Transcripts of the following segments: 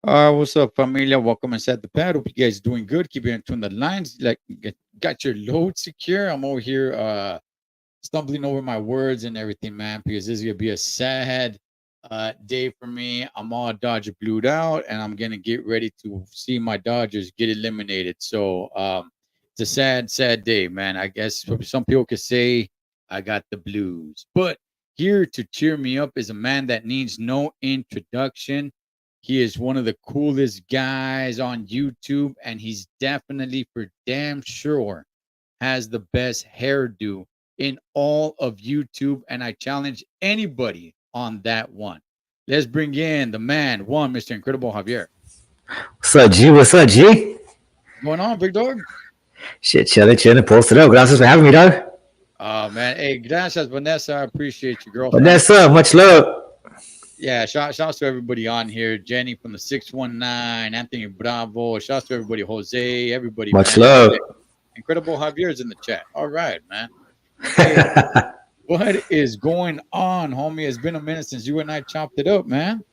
What's up, familia? Welcome inside the pad. Hope you guys doing good. Keep your tune the lines. Got your load secure. I'm over here stumbling over my words and everything, man, because this is gonna be a sad day for me. I'm all Dodger blued out, and I'm gonna get ready to see my Dodgers get eliminated. It's a sad, sad day, man. I guess some people could say I got the blues, but here to cheer me up is a man that needs no introduction. He is one of the coolest guys on YouTube, and he's definitely for damn sure has the best hairdo in all of YouTube. And I challenge anybody on that one. Let's bring in the man, Mr. Incredible Javier. What's up, G? What's up, G? What's going on, big dog? Shit, chilling, posted up. Gracias for having me, dog. Oh man, hey, gracias, Vanessa. I appreciate you, girlfriend. Vanessa, much love. Yeah, shouts to everybody on here. Jenny from the 619, Anthony Bravo. Shouts to everybody, Jose, everybody. Much Man. love. Incredible Javier's in the chat. All right, man. Hey, what is going on, homie? It's been a minute since you and I chopped it up, man.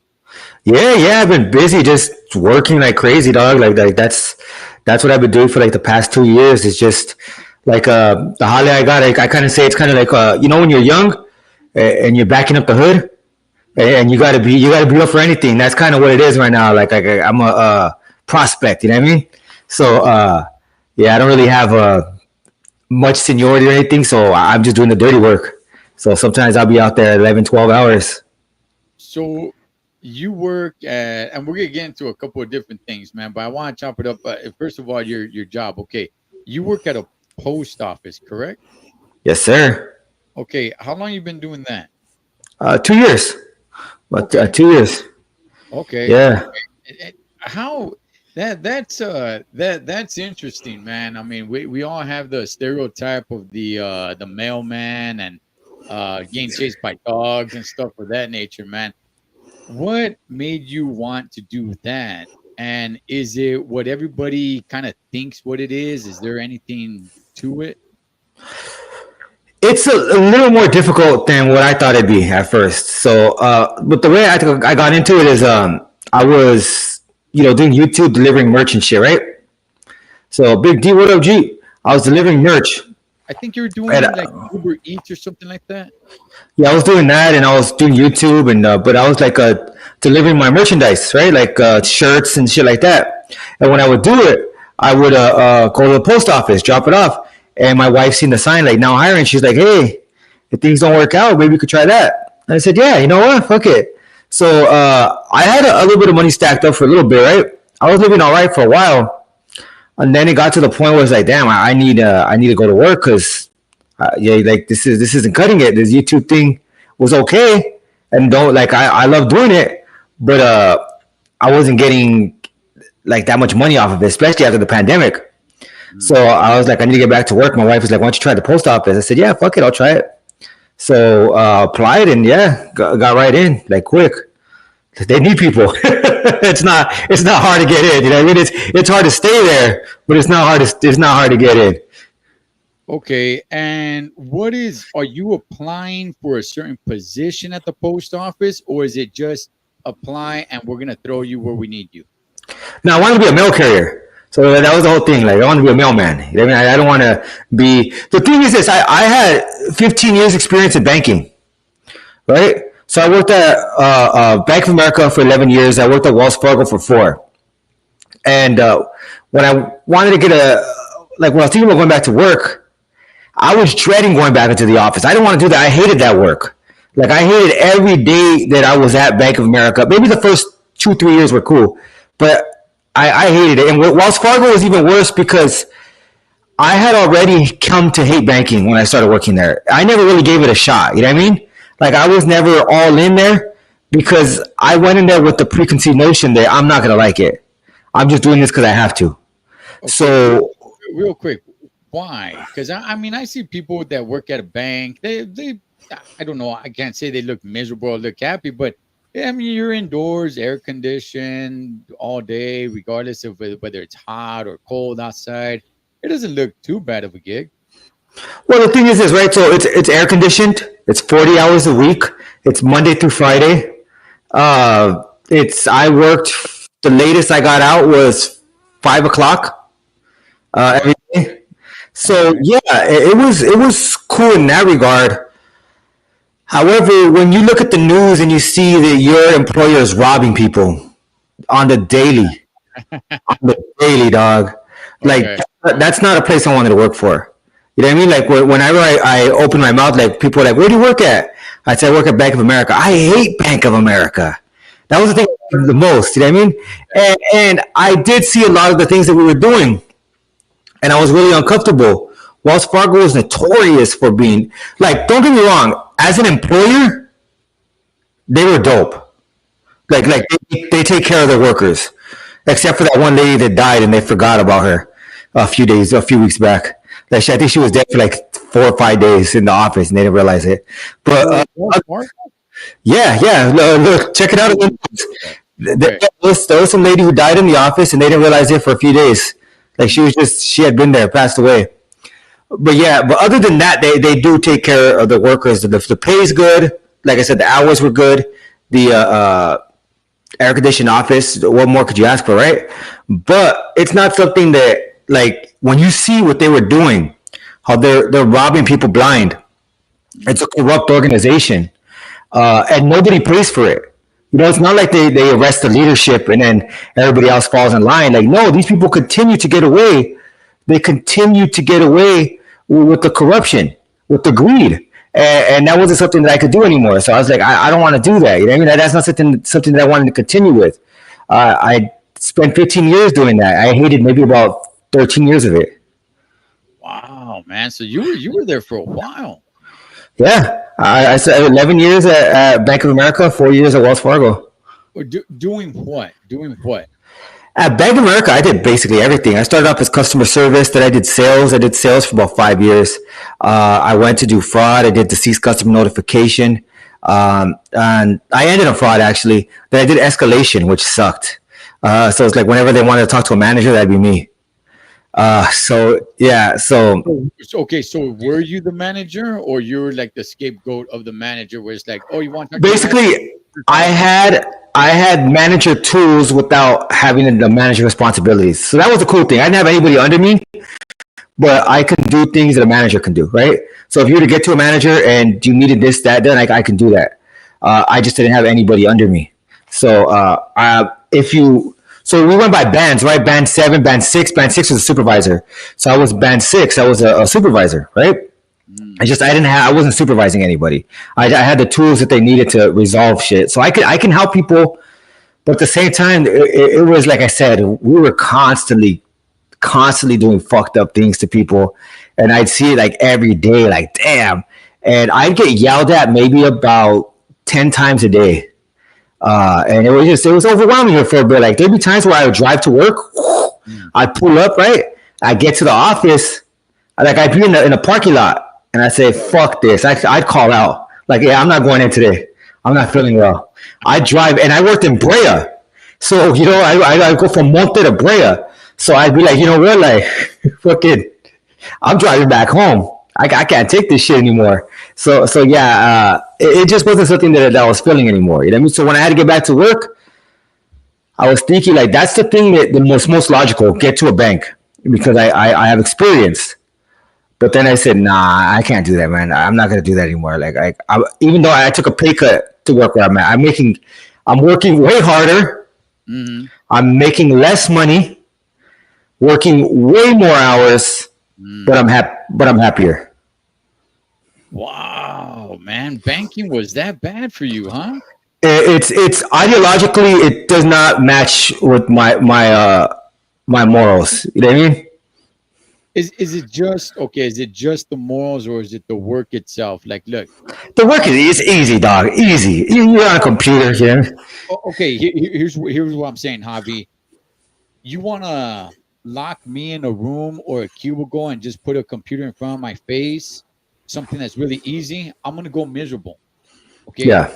Yeah, I've been busy just working like crazy, dog. Like that's what I've been doing for like the past 2 years. It's just like the holiday I got. I kind of say it's kind of like when you're young and you're backing up the hood and you gotta be up for anything. That's kind of what it is right now. I'm a prospect. You know what I mean? So yeah, I don't really have much seniority or anything, so I'm just doing the dirty work. So sometimes I'll be out there 11, 12 hours. So you work at, and we're gonna get into a couple of different things, man. But I want to chop it up. First of all, your job. Okay, you work at a post office, correct? Yes, sir. Okay, how long you been doing that? 2 years. But Okay, 2 years. okay. Yeah. How that's interesting, man. I mean, we all have the stereotype of the mailman and getting chased by dogs and stuff of that nature, man. What made you want to do that? And is it what everybody kind of thinks what it is? Is there anything to it? It's a little more difficult than what I thought it'd be at first. So, but the way I got into it is I was, doing YouTube delivering merch and shit, right? So, Big D, what up, G? I was delivering merch. I think you're And, doing like Uber Eats or something like that. yeah, I was doing that, and I was doing YouTube, and but I was like delivering my merchandise, right? Like shirts and shit like that. And when I would do it, I would go to the post office, drop it off, and my wife seen the sign like now hiring. She's like, "Hey, if things don't work out, maybe you could try that." And I said, "Yeah, you know what? Fuck it." So I had a little bit of money stacked up for a little bit, right? I was living all right for a while, and then it got to the point where it's like, "Damn, I need to go to work because yeah, like this isn't cutting it. This YouTube thing was okay, and don't like I love doing it, but I wasn't getting like that much money off of it, especially after the pandemic. So Mm. I was like, I need to get back to work. My wife was like, "Why don't you try the post office?" I said, "Yeah, fuck it, I'll try it." So applied and yeah, got right in like quick. They need people. It's not hard to get in. You know what I mean? It's hard to stay there, but it's not hard to get in. Okay, and are you applying for a certain position at the post office, or is it just apply and we're gonna throw you where we need you? Now I wanted to be a mail carrier. So that was the whole thing. Like I want to be a mailman. You know what I mean? I don't want to be. The thing is this: I had 15 years experience in banking, right? So I worked at Bank of America for 11 years. I worked at Wells Fargo for 4. And when I wanted to get when I was thinking about going back to work, I was dreading going back into the office. I didn't want to do that. I hated that work. Like I hated every day that I was at Bank of America. Maybe the first 2, 3 years were cool, but I hated it. And Wells Fargo was even worse because I had already come to hate banking when I started working there. I never really gave it a shot. You know what I mean? Like I was never all in there because I went in there with the preconceived notion that I'm not gonna like it. I'm just doing this because I have to. Okay, So real quick, why? Because I mean, I see people that work at a bank. I don't know. I can't say they look miserable or look happy, but yeah, I mean, you're indoors, air conditioned all day, regardless of whether it's hot or cold outside. It doesn't look too bad of a gig. well, the thing is this, right? So it's air conditioned. It's 40 hours a week. It's Monday through Friday. It's I worked. The latest I got out was 5 o'clock Okay. every day. All So right. yeah, it was cool in that regard. However, when you look at the news and you see that your employer is robbing people on the daily, dog, like Okay. that's not a place I wanted to work for. You know what I mean? Like whenever I open my mouth, like people are like, "Where do you work at?" I say, "I work at Bank of America." I hate Bank of America. That was the thing Oh, I hated the most. You know what I mean? And I did see a lot of the things that we were doing, and I was really uncomfortable. Wells Fargo is notorious for being like. Don't get me wrong. As an employer, they were dope. Like okay. they take care of their workers, except for that one lady that died and they forgot about her a few weeks back. Like I think she was dead for like 4 or 5 days in the office and they didn't realize it. But Oh, Wells Fargo? yeah, yeah, look, check it out. Oh, okay. There was some lady who died in the office and they didn't realize it for a few days. Like Mm. she had been there, passed away. But yeah, but other than that, they do take care of the workers. The pay is good. Like I said, the hours were good. The air conditioned office. What more could you ask for, right? But it's not something that like when you see what they were doing, how they're robbing people blind. It's Mm. a corrupt organization, and nobody pays for it. You know, it's not like they arrest the leadership and then everybody else falls in line. Like, no, these people continue to get away. They continue to get away with the corruption, with the greed. And that wasn't something that I could do anymore. So I was like, I don't want to do that. You know what I mean? That's not something that I wanted to continue with. I spent 15 years doing that. I hated maybe about 13 years of it. Wow, man. So you were there for a while. Yeah. I spent 11 years at Bank of America, 4 years at Wells Fargo. Or doing what? Doing what? At Bank of America, I did basically everything. I started off as customer service, then I did sales. I did sales for about 5 years. I went to do fraud. I did deceased customer notification. And I ended on fraud actually. Then I did escalation, which sucked. So it's like whenever they wanted to talk to a manager, that'd be me. So yeah, so Okay, so were you the manager or you're like the scapegoat of the manager where it's like, oh, you want to talk to the manager? basically, I Call him. had I had manager tools without having the manager responsibilities. So that was the cool thing. I didn't have anybody under me, but I can do things that a manager can do, right? So if you were to get to a manager and you needed this, that, then I can do that. I just didn't have anybody under me. So if you, so we went by bands, right? Band seven, band six. Band six was a supervisor. So I was band six. I was a supervisor, right? Mm. I wasn't supervising anybody. I had the tools that they needed to resolve shit. So I can help people, but at the same time, it was like I said, we were constantly doing fucked up things to people, and I'd see it like every day, like damn, and I'd get yelled at maybe about 10 times a day, and it was overwhelming for a bit. Like there'd be times where I would drive to work, Mm. I'd pull up, right, I get to the office, like I'd be in a parking lot, and I say fuck this, I'd call out like yeah, I'm not going in today. I'm not feeling well. I drive, and I worked in Brea, so you know I go from Monte to Brea. So I'd be like, you know what, like, fucking, I'm driving back home. I can't take this shit anymore. So yeah, it just wasn't something that I was feeling anymore. You know what I mean? So when I had to get back to work, I was thinking like that's the thing that the most logical, get to a bank because I have experience. But then I said, nah, I can't do that, man. I'm not gonna do that anymore. Like even though I took a pay cut to work where I'm at, I'm working way harder. Hmm. I'm making less money, working way more hours, but Mm. I'm happier. Wow, man. Banking was that bad for you, huh? It's ideologically it does not match with my morals. You know what I mean? Is it just okay? Is it just the morals or is it the work itself? Like, look, The work is easy, dog. Easy. You're on a computer, you know? okay, here's what I'm saying, Javi. You want to lock me in a room or a cubicle and just put a computer in front of my face, something that's really easy, I'm going to go miserable. Okay. Yeah.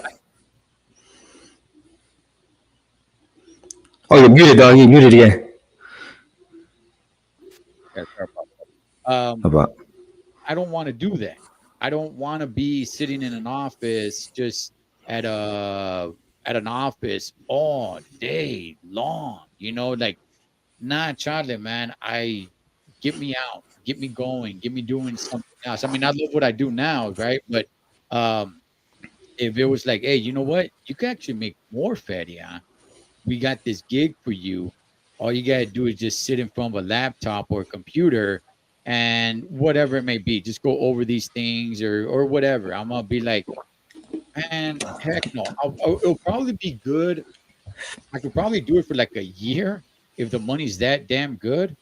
Oh, you're muted, dog. You're muted again. Yeah, sorry about that. About I don't want to do that. I don't want to be sitting in an office just at at an office all day long. Like, nah, Charlie, man, get me out, get me going, get me doing something else. I mean, I love what I do now, right? But um, if it was like, hey, you know what, you can actually make more, fatty, huh? We got this gig for you. All you gotta do is just sit in front of a laptop or a computer, and whatever it may be, just go over these things or whatever. I'm gonna be like, man, heck no. It'll probably be good. I could probably do it for like a year if the money's that damn good.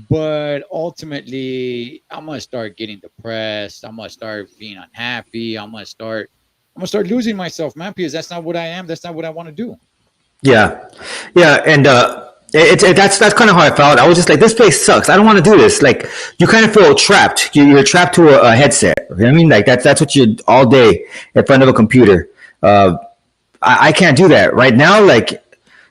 But ultimately, I'm gonna start getting depressed. I'm gonna start being unhappy. I'm gonna start losing myself, man, because that's not what I am. That's not what I want to do. Yeah, yeah, and that's kind of how I felt. I was just like, this place sucks. I don't want to do this. Like, you kind of feel trapped. You're trapped to a headset. You know what I mean? Like that's what you all day in front of a computer. I can't do that right now. Like,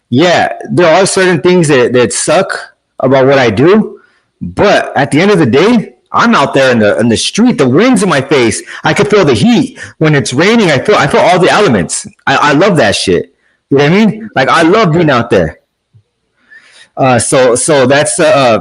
yeah, there are certain things that suck about what I do, but at the end of the day, I'm out there in the street. The wind's in my face. I can feel the heat when it's raining. I feel all the elements. I love that shit. You know what I mean? Like, I love being out there. So that's I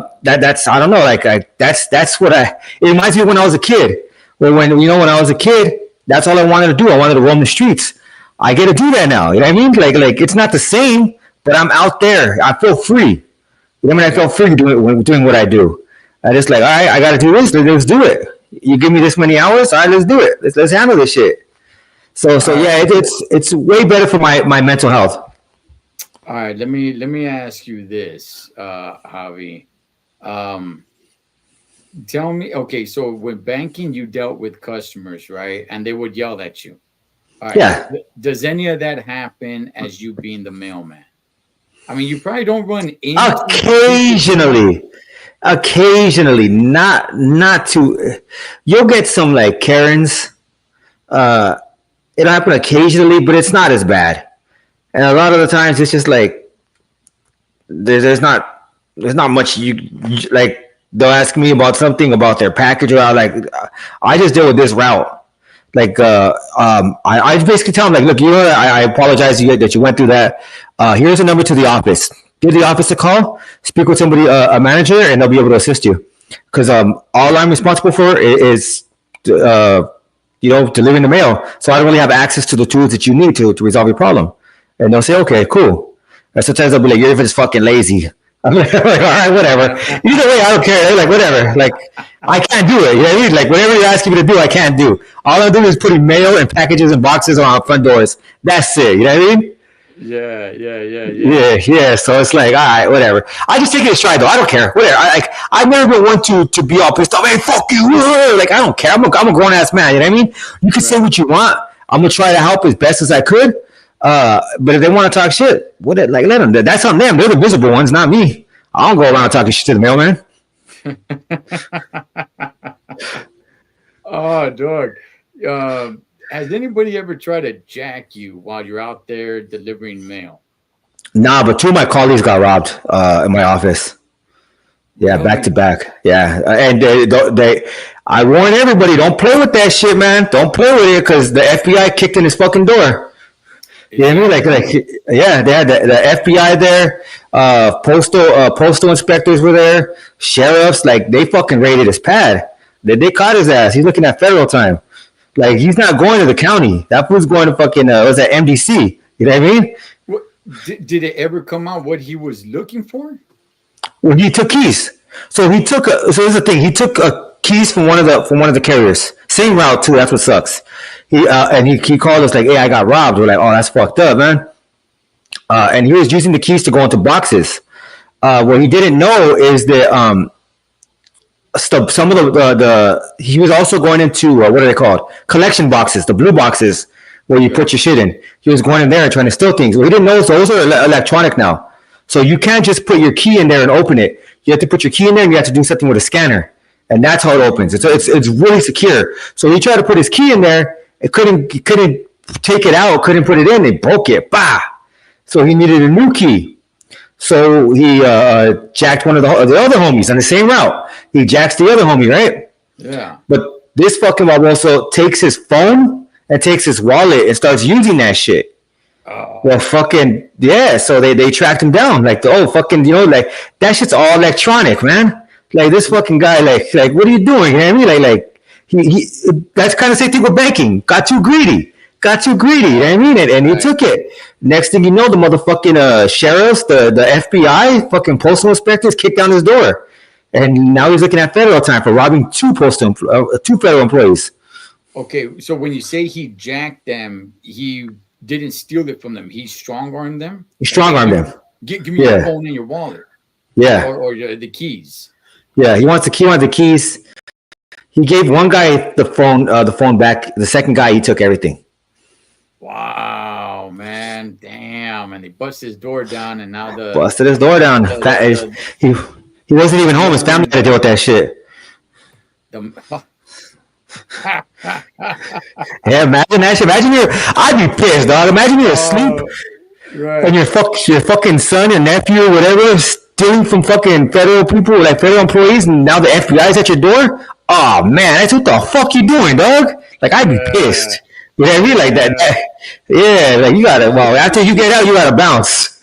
don't know. Like, that's what it reminds me of when I was a kid. When I was a kid, that's all I wanted to do. I wanted to roam the streets. I get to do that now. You know what I mean? Like it's not the same, but I'm out there. I feel free. You know what I mean? I feel free doing what I do. I just like, all right, I got to do this. Let's do it. You give me this many hours. All right, let's do it. Let's handle this shit. So yeah, it's way better for my mental health. All right, let me ask you this, Javi. Um, Tell me, okay, so with banking, you dealt with customers, right? And they would yell at you. All right. Yeah, Does any of that happen as you being the mailman? I mean, you probably don't run into people. occasionally, not too. You'll get some like Karens. Uh, it'll happen occasionally, but it's not as bad. And a lot of the times, it's just like there's not much like. They'll ask me about something about their package, or I just deal with this route. Like, I basically tell them, like, look, I apologize that you went through that. Here's a number to the office. Give the office a call, speak with somebody, a manager, and they'll be able to assist you. Because all I'm responsible for is delivering the mail. So I don't really have access to the tools that you need to resolve your problem. And they'll say, okay, cool. And sometimes they'll be like, you're just fucking lazy. I'm like, all right, whatever. Either way, I don't care. They're like, whatever. Like, I can't do it. You know what I mean? Like, whatever you're asking me to do, I can't do. All I do is putting mail and packages and boxes on our front doors. That's it. You know what I mean? Yeah. So it's like, all right, whatever. I just take it in stride, though. I don't care. Whatever. I've never been one to be all pissed off. Hey, fuck you. Like, I don't care. I'm a grown ass man. You know what I mean? You can say what you want. I'm gonna try to help as best as I could. But if they want to talk shit, let them. That's on them. They're the visible ones, not me. I don't go around talking shit to the mailman. Oh, dog. Has anybody ever tried to jack you while you're out there delivering mail? Nah, but two of my colleagues got robbed in my office. Yeah, Really? back to back. Yeah, and I warn everybody, don't play with that shit, man. Don't play with it because the FBI kicked in his fucking door. You know what I mean? Yeah, they had the FBI there, postal inspectors were there, sheriffs, like they fucking raided his pad. They caught his ass. He's looking at federal time. Like he's not going to the county. That fool's going to fucking was that MDC. You know what I mean? What, did it ever come out what he was looking for? Well, he took keys. So here's the thing. He took keys from one of the carriers. Same route too. That's what sucks. He called us like, "Hey, I got robbed." We're like, "Oh, that's fucked up, man." And he was using the keys to go into boxes. What he didn't know is that some of the he was also going into what are they called? Collection boxes, the blue boxes where you put your shit in. He was going in there and trying to steal things. Well, he didn't know those are electronic now. So you can't just put your key in there and open it. You have to put your key in there and you have to do something with a scanner. And that's how it opens. It's really secure. So he tried to put his key in there. He couldn't take it out, couldn't put it in. They broke it. Bah! So he needed a new key. So he jacked one of the other homies on the same route. He jacks the other homie, right? Yeah. But this fucking mob also takes his phone and takes his wallet and starts using that shit. Well, Oh, fucking yeah. So they tracked him down. Like, oh, fucking, like that shit's all electronic, man. Like this fucking guy, like, what are you doing? You know what I mean? Like he that's kind of the same thing with banking. Got too greedy. Got too greedy. You know what I mean? And he right. took it. Next thing you know, the motherfucking sheriffs, the FBI, fucking postal inspectors kicked down his door, and now he's looking at federal time for robbing two federal employees. Okay, so when you say he jacked them, he didn't steal it from them. He strong armed them. He Like, strong hey, armed them. give me your Yeah, phone and your wallet, yeah, or the keys. yeah. He wanted the keys. He gave one guy the phone back. The second guy, he took everything. Wow, man, damn! And they bust his door down, and now Busted his door down. the the, the, He he wasn't even the home. His owner family and had to deal with that shit. the Yeah, imagine that shit. Imagine I'd be pissed, dog. Imagine you're asleep oh, and right. your fucking son, your nephew, or whatever, stealing from fucking federal people, like federal employees, and now the FBI's at your door. Oh man, that's what the fuck you doing, dog? Like I'd be Yeah, pissed. You know what I mean? Like yeah. yeah, like you gotta. Well, after you get out, you gotta bounce.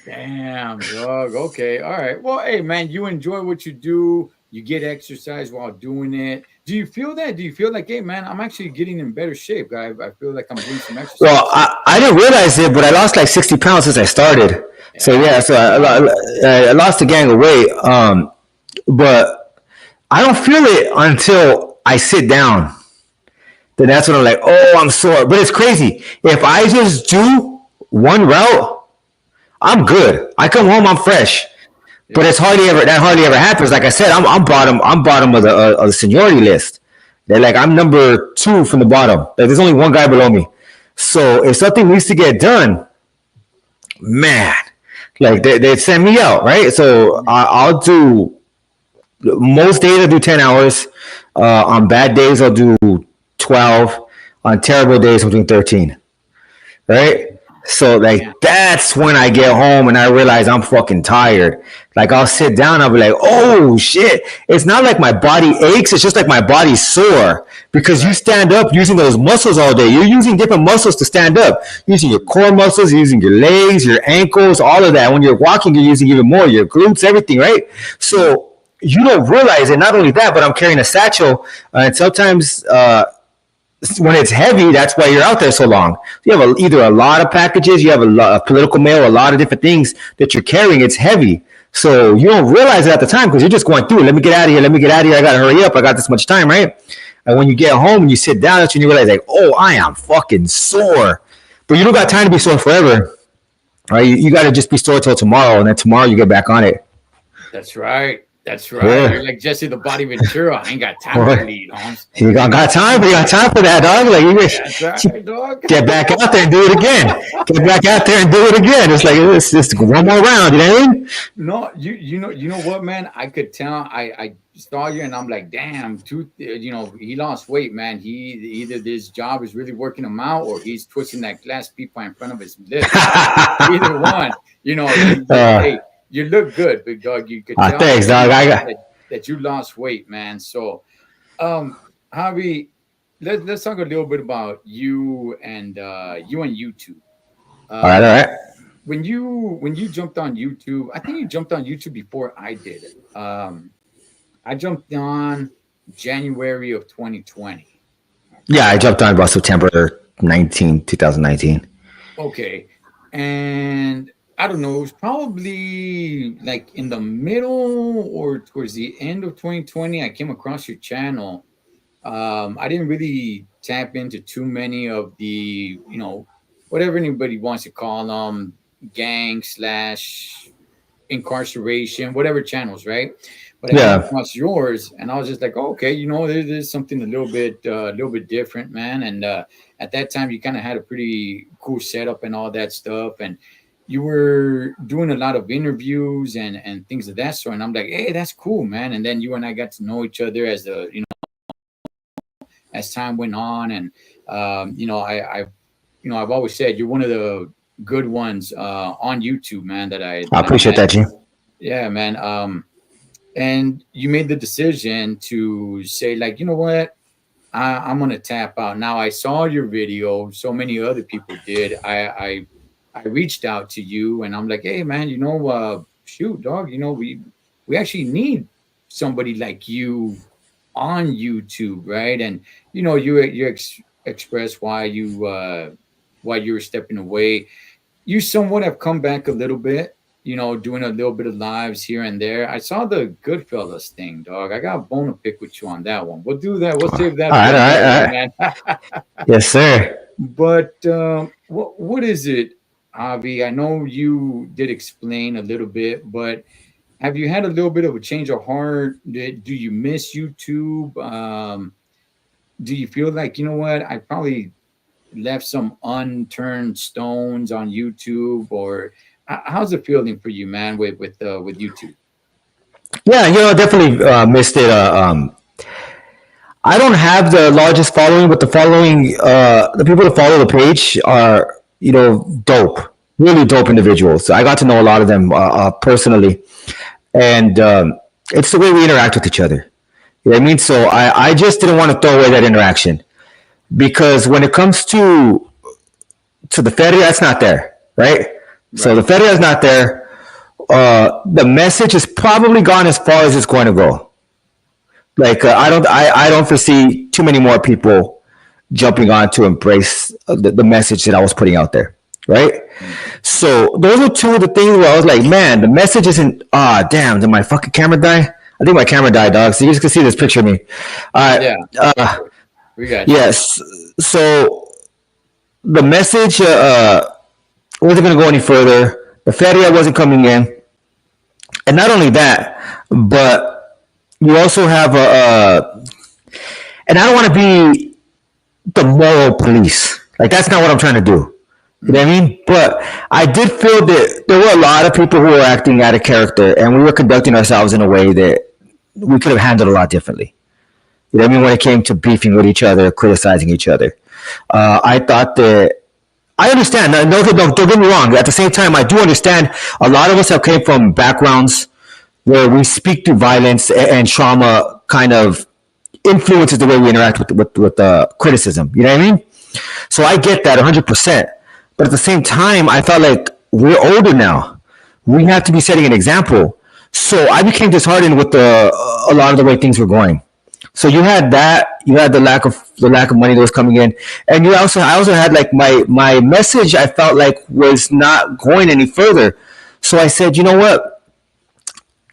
Damn, dog. Okay, all right. Well, hey, man, you enjoy what you do. You get exercise while doing it. Do you feel that? Do you feel like, hey, man, I'm actually getting in better shape, guy? I feel like I'm doing some Well, exercise. I didn't realize it, but I lost like 60 pounds since I started. So Yeah, yeah, so I lost a gang of weight. But I don't feel it until I sit down. Then that's when I'm like, oh, I'm sore. But it's crazy. If I just do one route, I'm good. I come home, I'm fresh. But yeah. that hardly ever happens. Like I said, I'm bottom of the seniority list. They're like I'm number two from the bottom. Like there's only one guy below me. So if something needs to get done, man, like they send me out, right? So I'll do most days I do 10 hours. On bad days I'll do 12. On terrible days I'm doing 13. Right? So Damn. like that's when I get home and I realize I'm fucking tired. Like I'll sit down, I'll be like, oh shit. It's not like my body aches, it's just like my body's sore. Because you Right. stand up using those muscles all day. You're using different muscles to stand up. Using your core muscles, using your legs, your ankles, all of that. When you're walking, you're using even more, your glutes, everything, right? Mm. So you don't realize it. Not only that, but I'm carrying a satchel, and sometimes when it's heavy, that's why you're out there so long. You have either a lot of packages, you have a political mail, a lot of different things that you're carrying. It's heavy. So you don't realize it at the time because you're just going through it. Let me get out of here. Let me get out of here. I got to hurry up. I got this much time, right? And when you get home and you sit down, that's when you realize, like, oh, I am fucking sore. But you don't got time to be sore forever, right? You got to just be sore till tomorrow. And then tomorrow you get back on it. That's right. That's right. You're Yeah. like Jesse the Body Ventura. I ain't got time to Boy, bleed, Holmes. you got time. You got time for that, dog. Like, That's right, dog. get back out there and do it again. Get back out there and do it again. It's like it's just one more round. You know what I mean? No, you know what, man? I could tell. I saw you, and I'm like, damn, he lost weight, man. He either this job is really working him out, or he's twisting that glass pipa in front of his lips. Either one, uh, hey, you look good, big dog. You could tell thanks, dog. I got. that you lost weight, man. So, Javi, let's talk a little bit about you and YouTube. All right, Um, all right. when you jumped on YouTube, I think you jumped on YouTube before I did. I jumped on January of 2020. Yeah, I jumped on about September 2019. Okay, and I don't know, it was probably like in the middle or towards the end of 2020. I came across your channel. I didn't really tap into too many of the, whatever anybody wants to call them, gang slash incarceration, whatever channels, right? But I came Yeah, across yours, and I was just like, oh, okay, there's something a little bit different, man. And at that time, you kind of had a pretty cool setup and all that stuff, and you were doing a lot of interviews and things of that sort. And I'm like, hey, that's cool, man. And then you and I got to know each other as time went on, and I've always said you're one of the good ones on YouTube, man. That I I that I appreciate met. that, G. Yeah, man. And you made the decision to say, like, you know what? I'm gonna tap out. Now I saw your video. So many other people did. I reached out to you, and I'm like, hey man, shoot, dog, we actually need somebody like you on YouTube, right? And express why you were stepping away. You somewhat have come back a little bit, doing a little bit of lives here and there. I saw the Goodfellas thing, dog. I got a bone to pick with you on that one. We'll do that. We'll save All that for right, all right, another all one, right. man. Yes, sir. But what is it, Avi? I know you did explain a little bit, but have you had a little bit of a change of heart? Do you miss YouTube? Do you feel like, you know what, I probably left some unturned stones on YouTube, or how's it feeling for you, man, with YouTube? Yeah, definitely missed it. I don't have the largest following, but the people that follow the page are, dope, really dope individuals. I got to know a lot of them personally, and it's the way we interact with each other. You know what I mean? So I just didn't want to throw away that interaction because when it comes to the feria, that's not there, right? So the Right. feria is not there. The message is probably gone as far as it's going to go. Like I don't foresee too many more people jumping on to embrace the message that I was putting out there, right? Mm. So those are two of the things where I was like, man, the message isn't. Ah, damn, did my fucking camera die? I think my camera died, dog. So you guys can see this picture of me. All right. Yeah, we got you. Yes. So the message wasn't going to go any further. The feria wasn't coming in, and not only that, but you also have a. And I don't want to be the moral police. Like that's not what I'm trying to do. You know what Mm. I mean? But I did feel that there were a lot of people who were acting out of character, and we were conducting ourselves in a way that we could have handled a lot differently. You know what I mean? When it came to beefing with each other, criticizing each other, I thought that I understand. No, don't get me wrong. At the same time, I do understand. A lot of us have came from backgrounds where we speak through violence and trauma, kind of influences the way we interact with criticism. You know what I mean? So I get that 100%. But at the same time, I felt like we're older now. We have to be setting an example. So I became disheartened with a lot of the way things were going. So you had that, you had the lack of money that was coming in, and I also had like my message. I felt like was not going any further. So I said, you know what?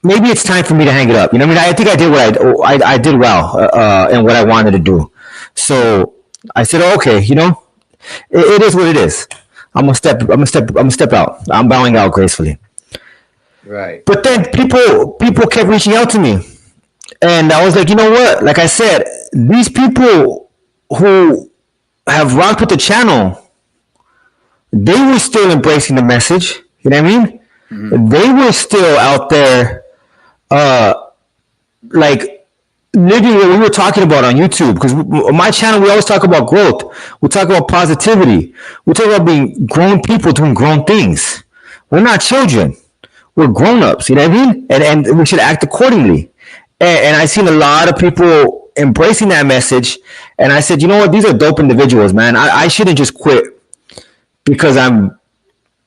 Maybe it's time for me to hang it up. You know, what I mean, I think I did I did well in what I wanted to do. So I said, oh, okay, it is what it is. I'm gonna step out. I'm bowing out gracefully. Right. But then people kept reaching out to me, and I was like, you know what? Like I said, these people who have rocked with the channel, they were still embracing the message. You know what I mean? Hmm. They were still out there, uh, like living what we were talking about on YouTube. Because my channel, we always talk about growth. We talk about positivity. We talk about being grown people doing grown things. We're not children. We're grown ups. You know what I mean? And we should act accordingly. And I seen a lot of people embracing that message. And I said, you know what? These are dope individuals, man. I shouldn't just quit because I'm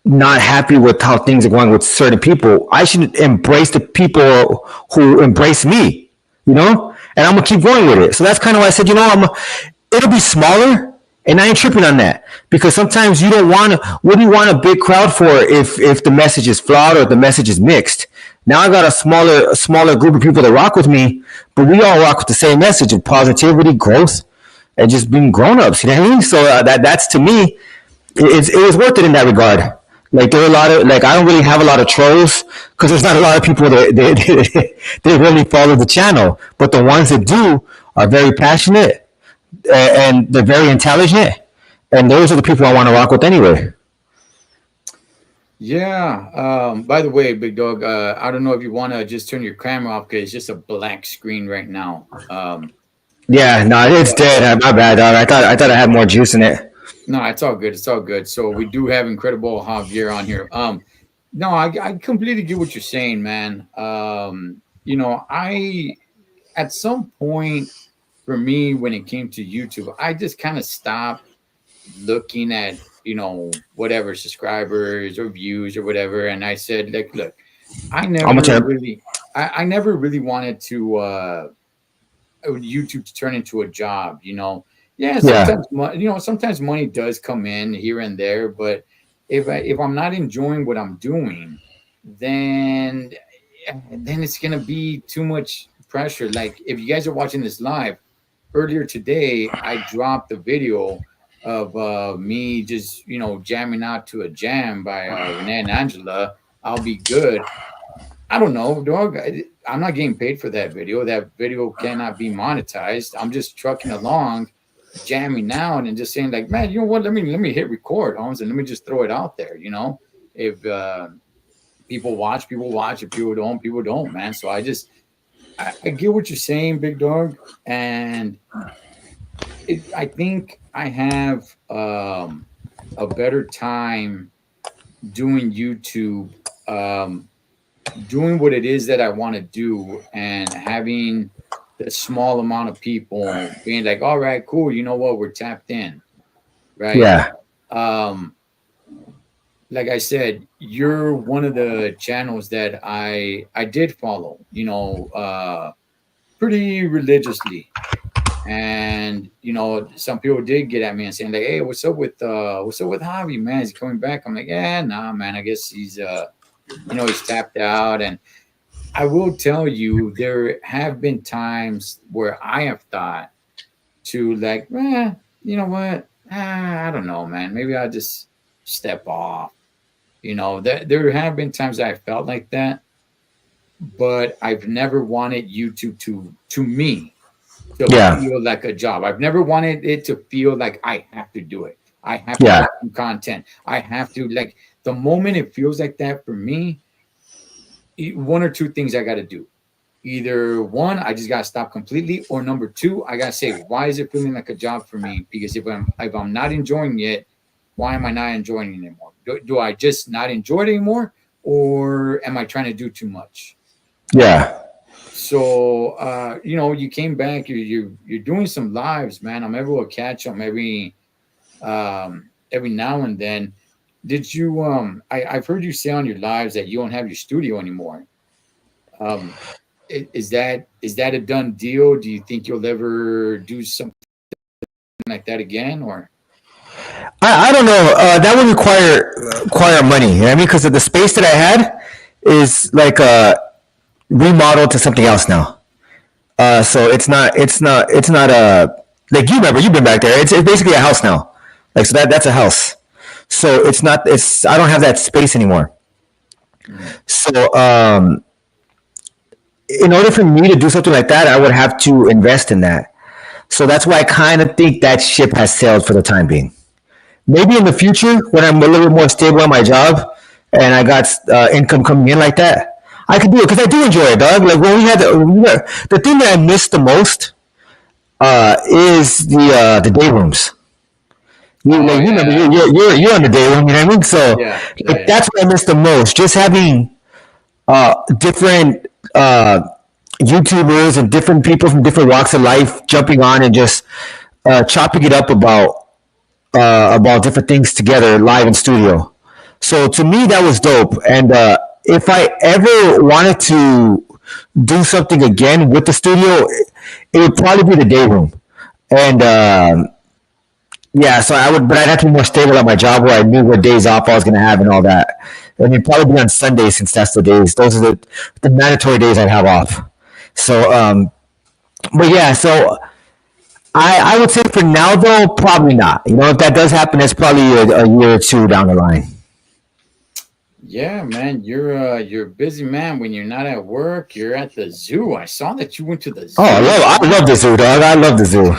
not happy with how things are going with certain people. I should embrace the people who embrace me, and I'm gonna keep going with it. So that's kind of why I said, it'll be smaller, and I ain't tripping on that because sometimes you don't want to. What do you want a big crowd for if the message is flawed or the message is mixed? Now I got a smaller group of people that rock with me, but we all rock with the same message of positivity, growth, and just being grown ups. You know what I mean? So that's to me, it was worth it in that regard. Like there are a lot of like I don't really have a lot of trolls because there's not a lot of people that really follow the channel, but the ones that do are very passionate and they're very intelligent, and those are the people I want to rock with anyway. Yeah. By the way, big dog, I don't know if you want to just turn your camera off because it's just a black screen right now. Yeah, no, it's dead. My bad, dog. I thought I had more juice in it. No, it's all good. It's all good. So we do have Incredible Javier on here. No, I completely get what you're saying, man. I at some point for me, when it came to YouTube, I just kind of stopped looking at, whatever subscribers or views or whatever. And I said, like, look, I How much? never really, I never really wanted to, YouTube to turn into a job, Yeah, Yeah, sometimes, sometimes money does come in here and there, but if I'm not enjoying what I'm doing, then then it's gonna be too much pressure. Like if you guys are watching this live, earlier today, I dropped a video of me just jamming out to a jam by Renee and Angela. I'll be good. I don't know, dog. I'm not getting paid for that video. That video cannot be monetized. I'm just trucking along, jamming out, and just saying like, man, you know what? Let me hit record, Holmes, and let me just throw it out there. If people watch, people watch. If people don't, man. So I get what you're saying, big dog, and I think I have a better time doing YouTube, doing what it is that I want to do, and having the small amount of people being like, all right, cool, you know what, we're tapped in, right? yeah, Um, like I said, you're one of the channels that I did follow, pretty religiously. And some people did get at me and saying like, "Hey, what's up with Javi, man? Is he coming back?" I'm like, "Yeah, nah, man. I guess he's tapped out." And I will tell you, there have been times where I have thought to like, you know what? I don't know, man. Maybe I'll just step off. There have been times I felt like that, but I've never wanted YouTube to me to yeah, feel like a job. I've never wanted it to feel like I have to do it. I have to yeah, put some content. I have to like the moment it feels like that for me, one or two things I got to do. Either one, I just got to stop completely, or number two, I got to say, why is it feeling like a job for me? Because if I'm not enjoying it, why am I not enjoying it anymore? Do I just not enjoy it anymore, or am I trying to do too much? yeah. So you came back. You're doing some lives, man. I'm able to catch them every now and then. Did you? I've heard you say on your lives that you don't have your studio anymore. Um, is that a done deal? Do you think you'll ever do something like that again? Or I don't know. That would require money. You know what I mean? Because of the space that I had is like remodeled to something else now. So it's not a like you remember you've been back there. It's basically a house now. Like so that's a house. So it's not it's I don't have that space anymore. mm, So in order for me to do something like that, I would have to invest in that. So that's why I kind of think that ship has sailed for the time being. Maybe in the future when I'm a little bit more stable at my job and I got income coming in like that, I can do it because I do enjoy it, dog. Like when the thing that I miss the most is the day rooms. oh You remember yeah, you're on the day room, you know what I mean? So yeah, yeah, like yeah. that's what I miss the most. Just having different YouTubers and different people from different walks of life jumping on and just chopping it up about different things together live in studio. So to me, that was dope. And if I ever wanted to do something again with the studio, it would probably be the day room. And yeah, so I would, but I'd have to be more stable at my job where I knew what days off I was going to have and all that. And it'd probably be on Sundays since that's the days. Those are the mandatory days I'd have off. So, but yeah, so I would say for now though, probably not. You know, if that does happen, it's probably a year or two down the line. Yeah, man, you're a busy man when you're not at work. You're at the zoo. I saw that you went to the Oh, zoo, I dog. love the zoo, dog. I love the zoo.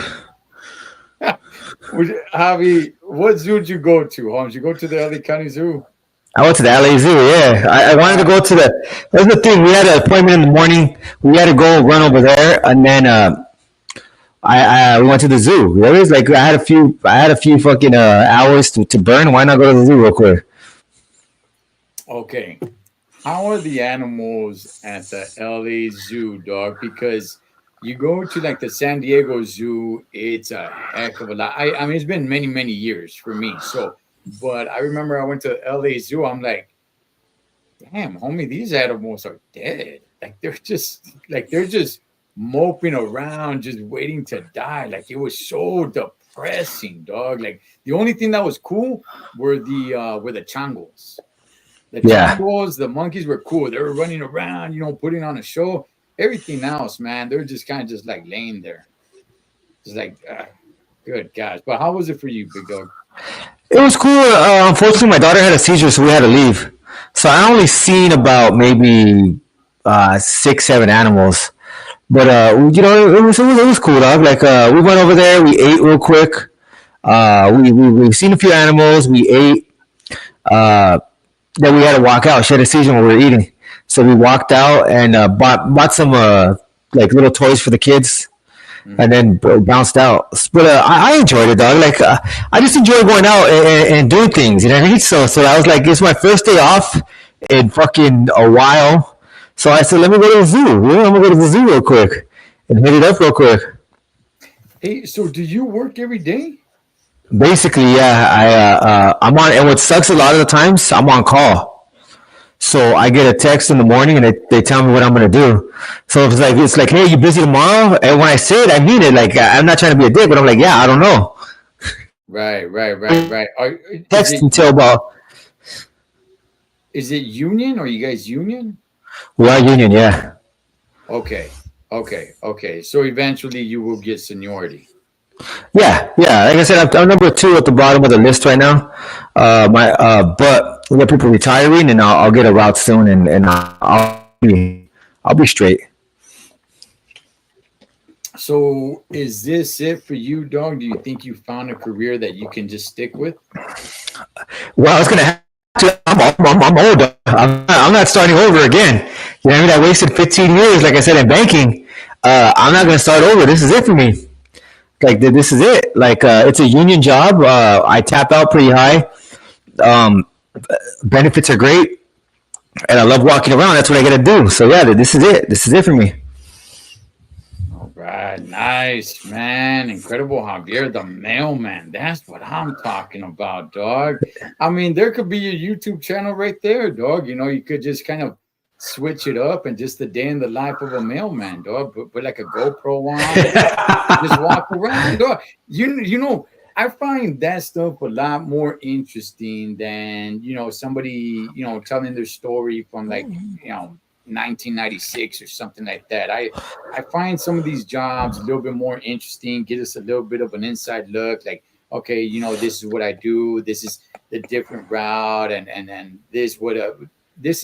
Javi, what zoo did you go to, Holmes? You go to the LA County Zoo? I went to the LA Zoo. Yeah, I wanted to Uh, go to the. That's the thing. We had an appointment in the morning. We had to go run over there, and then I we went to the zoo. It was like I had a few fucking hours to burn. Why not go to the zoo real quick? okay. How are the animals at the LA Zoo, dog? Because you go to like the San Diego Zoo, it's a heck of a lot. I mean, it's been many, many years for me. So, but I remember I went to LA Zoo. I'm like, damn, homie, these animals are dead. Like they're just moping around, just waiting to die. Like it was so depressing, dog. Like the only thing that was cool were the changos. The Yeah. changos, the monkeys were cool. They were running around, putting on a show. Everything else, man, they're just kind of just like laying there. Just like, good gosh. But how was it for you, big dog? It was cool. Unfortunately, my daughter had a seizure, so we had to leave. So I only seen about maybe 6, 7 animals. But it was cool, dog. Like we went over there, we ate real quick. We've seen a few animals. We ate. Uh, then we had to walk out. She had a seizure when we were eating, so we walked out and bought some like little toys for the kids, and Hmm. then bounced out. But I enjoyed it, dog. Like I just enjoy going out and doing things. You know what I mean? So I was like, it's my first day off in fucking a while. So I said, let me go to the zoo. I'm gonna go to the zoo real quick and hit it up real quick. Hey, so do you work every day? Basically, yeah, I'm on, and what sucks a lot of the times, I'm on call. So I get a text in the morning and they tell me what I'm gonna do. So it's like, hey, you busy tomorrow? And when I say it, I mean it. Like I'm not trying to be a dick, but I'm like, yeah, I don't know. Right, right, right, right. Is Text it until about union? Are you guys union? well, union, yeah, Okay, okay, okay. So eventually you will get seniority. yeah. Like I said, I'm number two at the bottom of the list right now. But we got people retiring, and I'll get a route soon, and I'll be straight. So is this it for you, dog? Do you think you found a career that you can just stick with? Well, I was gonna have to. I'm old. I'm not starting over again. You know what I mean? I wasted 15 years, like I said, in banking. I'm not gonna start over. This is it for me. Like this is it. Like it's a union job. I tap out pretty high. Um, benefits are great, and I love walking around. That's what I gotta do. So yeah, this is it. This is it for me. All right, nice, man. Incredible Javier, the mailman. That's what I'm talking about, dog. I mean, there could be a YouTube channel right there, dog. You could just kind of switch it up and just the day in the life of a mailman, dog. Put like a GoPro on and just walk around, dog. I find that stuff a lot more interesting than somebody telling their story from like 1996 or something like that. I find some of these jobs a little bit more interesting, get us a little bit of an inside look, like, okay, this is what I do, this is the different route, and this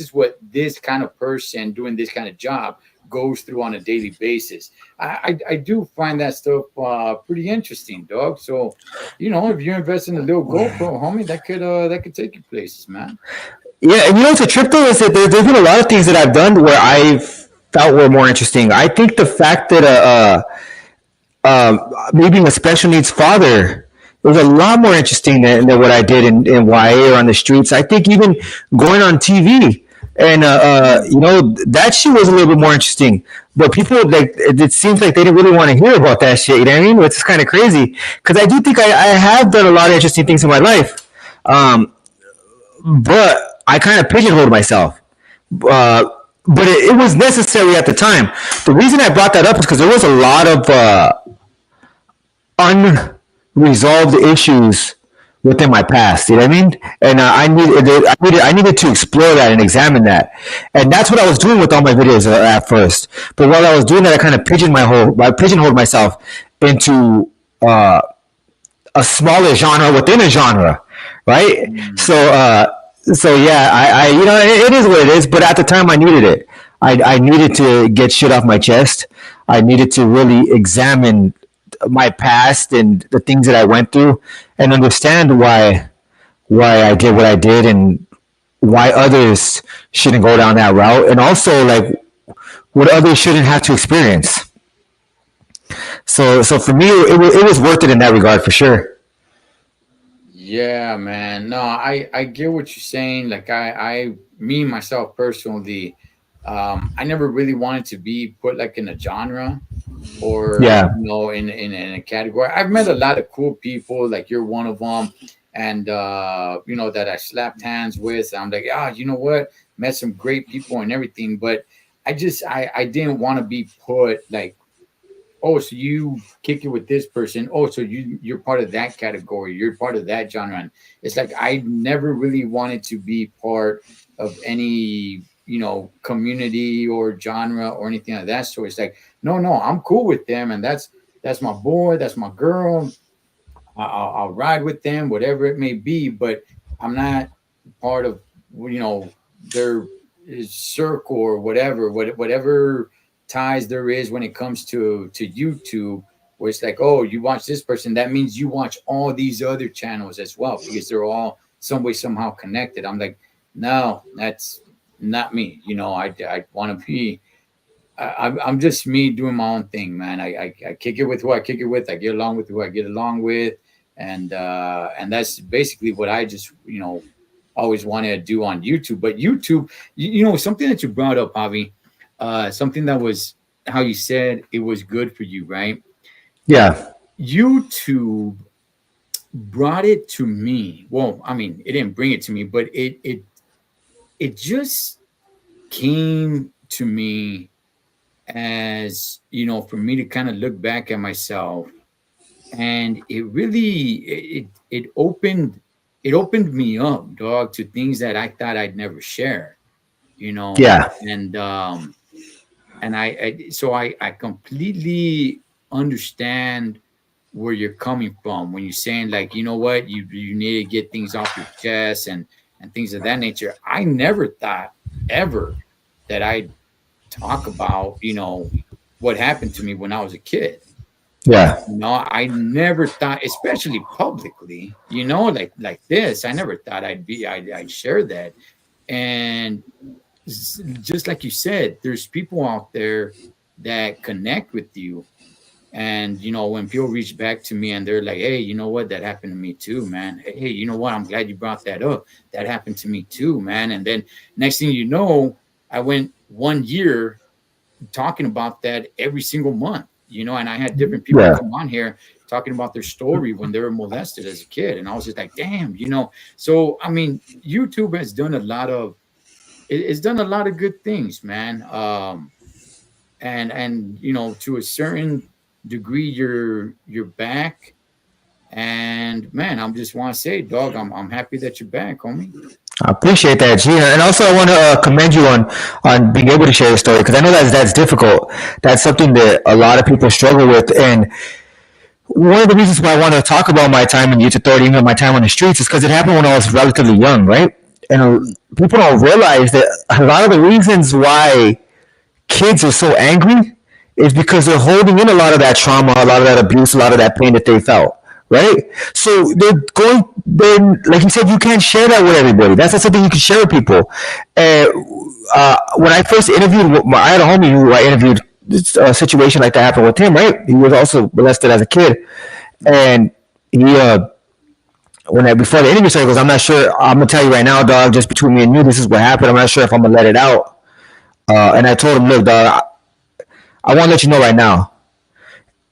is what this kind of person doing this kind of job goes through on a daily basis. I do find that stuff pretty interesting, dog. So, if you invest in a little GoPro, homie, that could take you places, man. Yeah, and what's a trip though is that there's been a lot of things that I've done where I felt were more interesting. I think the fact that me being a special needs father, it was a lot more interesting than what I did in YA or on the streets. I think even going on TV and that shit was a little bit more interesting. But people like it seems like they didn't really want to hear about that shit. You know what I mean? Which is kind of crazy because I do think I have done a lot of interesting things in my life, but I kind of pigeonholed myself. Uh, but it was necessary at the time. The reason I brought that up is because there was a lot of unresolved issues within my past. You know what I mean? And I needed to explore that and examine that. And that's what I was doing with all my videos at first. But while I was doing that, I kind of pigeonholed myself into a smaller genre within a genre, right? So, Mm. yeah, it is what it is. But at the time, I needed it. I needed to get shit off my chest. I needed to really examine my past and the things that I went through, and understand why I did what I did, and why others shouldn't go down that route, and also like what others shouldn't have to experience. So for me, it was worth it in that regard for sure. Yeah, man. No, I get what you're saying. Like me myself personally, I never really wanted to be put like in a genre or Yeah. in a category. I've met a lot of cool people, like you're one of them, and that I slapped hands with. I'm like, you know what? Met some great people and everything, but I didn't want to be put like, oh, so you kick it with this person. Oh, so you're part of that category. You're part of that genre. And it's like I never really wanted to be part of any community or genre or anything like that. So it's like, no, no, I'm cool with them, and that's my boy, that's my girl. I'll ride with them, whatever it may be, but I'm not part of their circle or whatever ties there is when it comes to YouTube, where it's like, oh, you watch this person, that means you watch all these other channels as well because they're all some way somehow connected. I'm like, no, that's not me. I want to be. I'm just me doing my own thing, man. I kick it with who I kick it with. I get along with who I get along with, and that's basically what I just always wanted to do on YouTube. But YouTube, something that you brought up, Javi, something that was how you said it was good for you, right? Yeah. YouTube brought it to me. Well, I mean, it didn't bring it to me, but it just came to me as for me to kind of look back at myself, and it really it opened me up, dog, to things that I thought I'd never share, Yeah. and I completely understand where you're coming from when you're saying, like, you know what, you need to get things off your chest and things of that nature. I never thought ever that I'd talk about what happened to me when I was a kid. Yeah. I never thought, especially publicly, like this. I never thought I'd share that. And just like you said, there's people out there that connect with you. And when people reach back to me and they're like, hey, you know what, that happened to me too, man. Hey, you know what, I'm glad you brought that up. That happened to me too, man. And then next thing you know, I went 1 year talking about that every single month, and I had different people Yeah. come on here talking about their story when they were molested as a kid. And I was just like, damn, So, I mean, YouTube has done a lot of, it's done a lot of good things, man. And to a certain degree, you're back. And man, I'm just want to say, dog, I'm happy that you're back, homie. I appreciate that, G. And also, I want to commend you on being able to share your story because I know that's difficult. That's something that a lot of people struggle with. And one of the reasons why I want to talk about my time in youth authority, even my time on the streets, is because it happened when I was relatively young, right? And people don't realize that a lot of the reasons why kids are so angry is because they're holding in a lot of that trauma, a lot of that abuse, a lot of that pain that they felt. Right? So they're going, then, like you said, you can't share that with everybody. That's not something you can share with people. And when I first interviewed, I had a homie who I interviewed, a situation like that happened with him, right? He was also molested as a kid. Mm, And he, before the interview started, he goes, I'm not sure, I'm going to tell you right now, dog, just between me and you, this is what happened. I'm not sure if I'm going to let it out. And I told him, look, dog, I want to let you know right now.